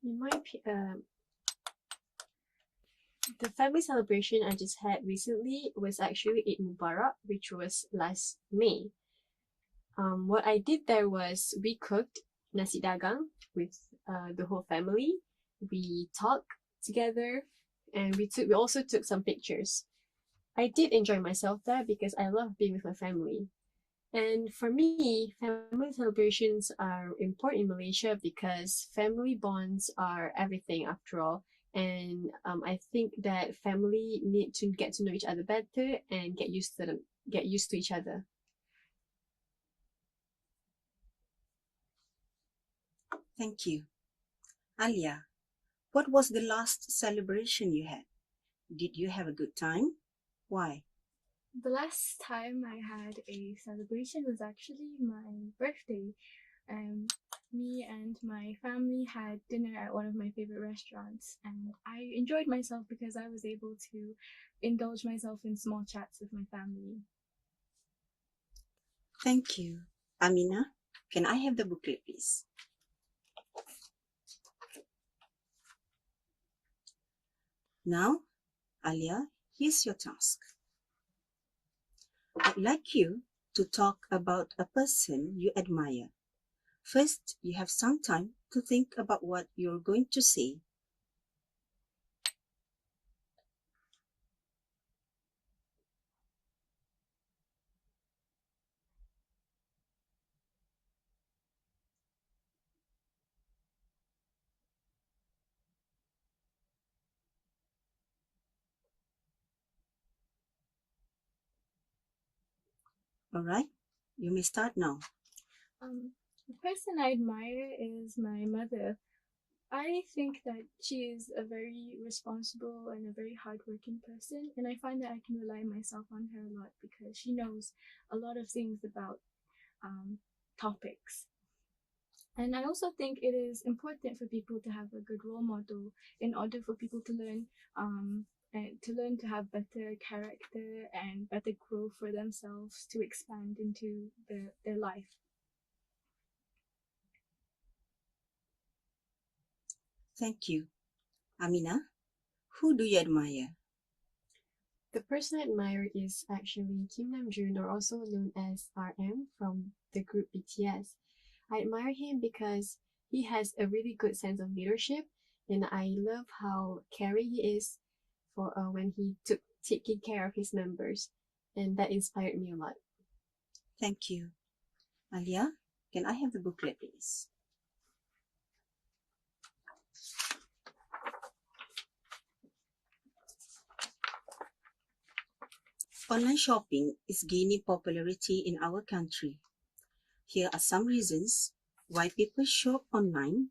In my the family celebration I just had recently was actually Eid Mubarak, which was last May. What I did there was we cooked nasi dagang with the whole family. We talked together, and we also took some pictures. I did enjoy myself there because I love being with my family. And for me, family celebrations are important in Malaysia because family bonds are everything after all. And I think that family need to get to know each other better and get used to each other. Thank you. Alia, what was the last celebration you had? Did you have a good time? Why? The last time I had a celebration was actually my birthday. Me and my family had dinner at one of my favorite restaurants, and I enjoyed myself because I was able to indulge myself in small chats with my family. Thank you. Amina, can I have the booklet, please? Now, Alia, here's your task. I'd like you to talk about a person you admire. First, you have some time to think about what you're going to say. All right, you may start now. The person I admire is my mother. I think that she is a very responsible and a very hardworking person, and I find that I can rely myself on her a lot because she knows a lot of things about topics. And I also think it is important for people to have a good role model in order for people to learn and to have better character and better growth for themselves to expand into their life. Thank you. Amina, who do you admire? The person I admire is actually Kim Namjoon, or also known as RM from the group BTS. I admire him because he has a really good sense of leadership, and I love how caring he is for when he took taking care of his members, and that inspired me a lot. Thank you. Alia, can I have the booklet, please? Online shopping is gaining popularity in our country. Here are some reasons why people shop online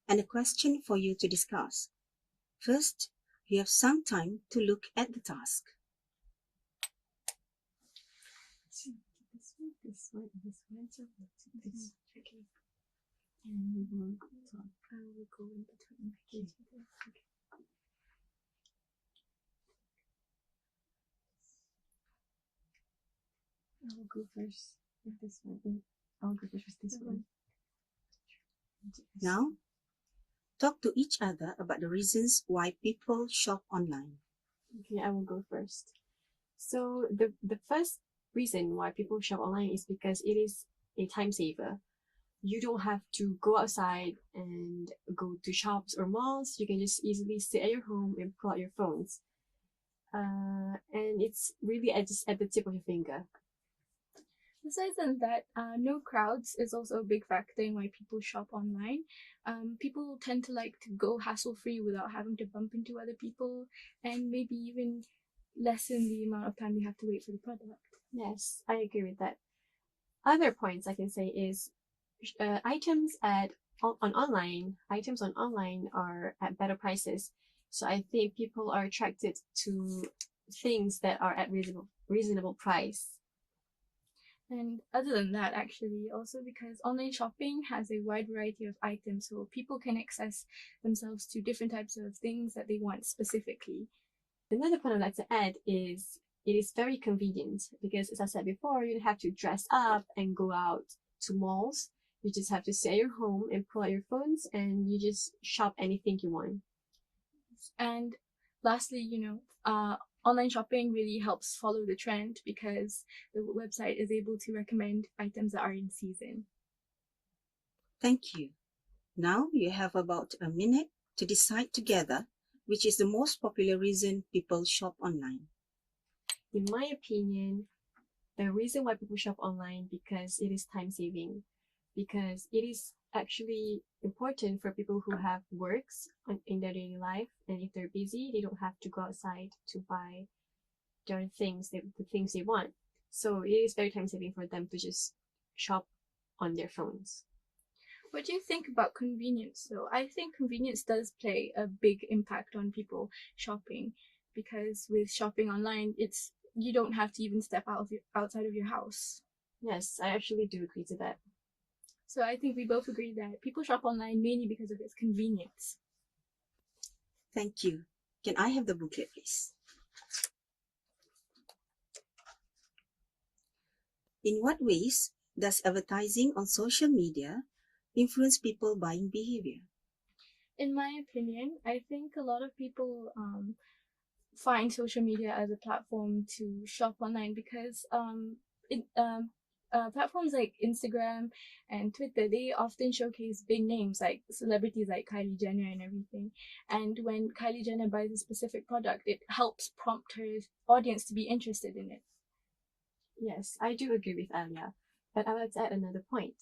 and a question for you to discuss. First, you have some time to look at the task. This one. Okay. And we will talk. I will go in between. Okay. I will go first with this one. I'll go first with this one. Now, talk to each other about the reasons why people shop online. Okay, I will go first. So the first reason why people shop online is because it is a time saver. You don't have to go outside and go to shops or malls. You can just easily sit at your home and pull out your phones. And it's really just at the tip of your finger. Besides that, no crowds is also a big factor in why people shop online. People tend to like to go hassle-free without having to bump into other people, and maybe even lessen the amount of time they have to wait for the product. Yes, I agree with that. Other points I can say is items on online are at better prices. So I think people are attracted to things that are at reasonable price. And other than that, actually, also because online shopping has a wide variety of items, so people can access themselves to different types of things that they want specifically. Another point I'd like to add is it is very convenient because, as I said before, you don't have to dress up and go out to malls. You just have to stay at your home and pull out your phones and you just shop anything you want. And lastly, online shopping really helps follow the trend because the website is able to recommend items that are in season. Thank you. Now you have about a minute to decide together which is the most popular reason people shop online. In my opinion, the reason why people shop online because it is time saving, because it is actually important for people who have works in their daily life, and if they're busy, they don't have to go outside to buy their things, the things they want. So it is very time saving for them to just shop on their phones. What do you think about convenience though? I think convenience does play a big impact on people shopping, because with shopping online, you don't have to even step outside of your house. Yes, I actually do agree to that. So I think we both agree that people shop online mainly because of its convenience. Thank you. Can I have the booklet, please? In what ways does advertising on social media influence people buying behavior? In my opinion, I think a lot of people find social media as a platform to shop online because platforms like Instagram and Twitter, they often showcase big names like celebrities like Kylie Jenner and everything. And when Kylie Jenner buys a specific product, it helps prompt her audience to be interested in it. Yes, I do agree with Alia, but I would like to add another point.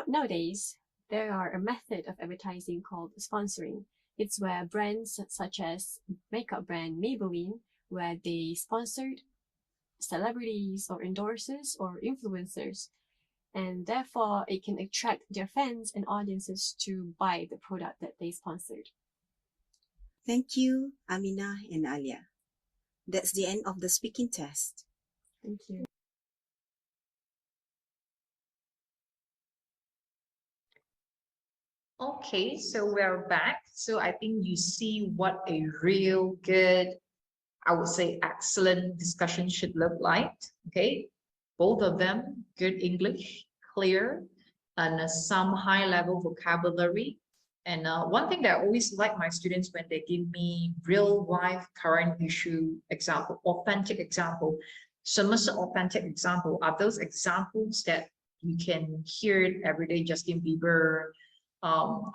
Nowadays, there are a method of advertising called sponsoring. It's where brands such as makeup brand Maybelline, where they sponsored celebrities or endorsers or influencers, and therefore it can attract their fans and audiences to buy the product that they sponsored. Thank you, Amina and Alia. That's the end of the speaking test. Thank you. Okay, so we're back. So I think you see what a real good, I would say excellent discussion should look like. Okay, both of them good English, clear, and some high level vocabulary. And one thing that I always like my students when they give me real life current issue example, authentic example. 什么是 authentic example? Are those examples that you can hear it every day, Justin Bieber,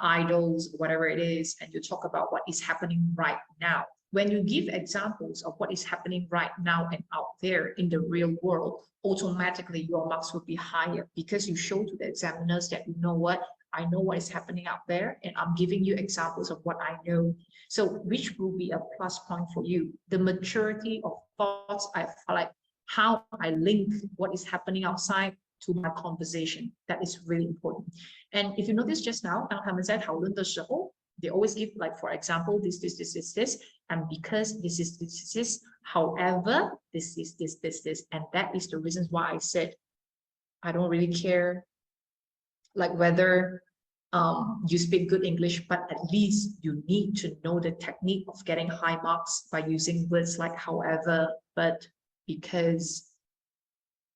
idols, whatever it is, and you talk about what is happening right now. When you give examples of what is happening right now and out there in the real world, automatically your marks will be higher because you show to the examiners that you know what, I know what is happening out there and I'm giving you examples of what I know. So which will be a plus point for you. The maturity of thoughts, I like how I link what is happening outside to my conversation. That is really important. And if you notice just now, 当他们在讨论的时候, they always give like, for example, this, and because this, however, this, and that is the reasons why I said, I don't really care like whether you speak good English, but at least you need to know the technique of getting high marks by using words like however, but, because,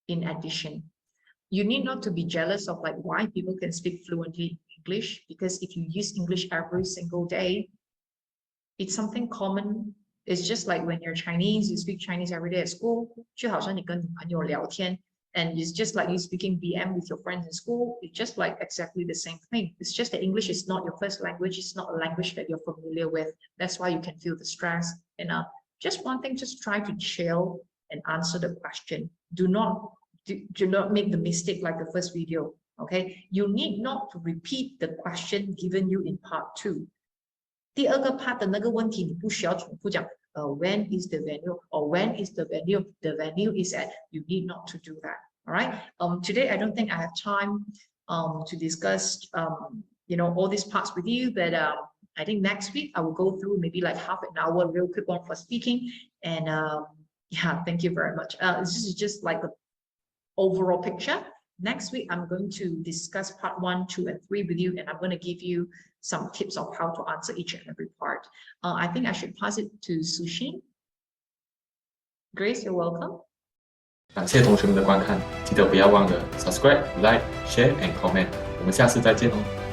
in addition. You need not to be jealous of like why people can speak fluently English, because if you use English every single day, it's something common. It's just like when you're Chinese, you speak Chinese every day at school, 就好像你跟朋友聊天, and it's just like you speaking BM with your friends in school. It's just like exactly the same thing. It's just that English is not your first language. It's not a language that you're familiar with. That's why you can feel the stress. And just one thing, just try to chill and answer the question. Do not make the mistake like the first video. Okay, you need not to repeat the question given you in part 2. 第二个 part 的那个问题你不需要重复讲 when is the venue or when is the venue, the venue is at. You need not to do that. All right. Today I don't think I have time to discuss all these parts with you, but I think next week I will go through maybe like half an hour real quick one for speaking. And yeah, thank you very much. This is just like the overall picture. Next week, I'm going to discuss part 1, 2, and 3 with you, and I'm going to give you some tips of how to answer each and every part. I think I should pass it to Sushin. Grace, you're welcome. 感谢同学们的观看，记得不要忘了 subscribe、like、share and comment。我们下次再见哦。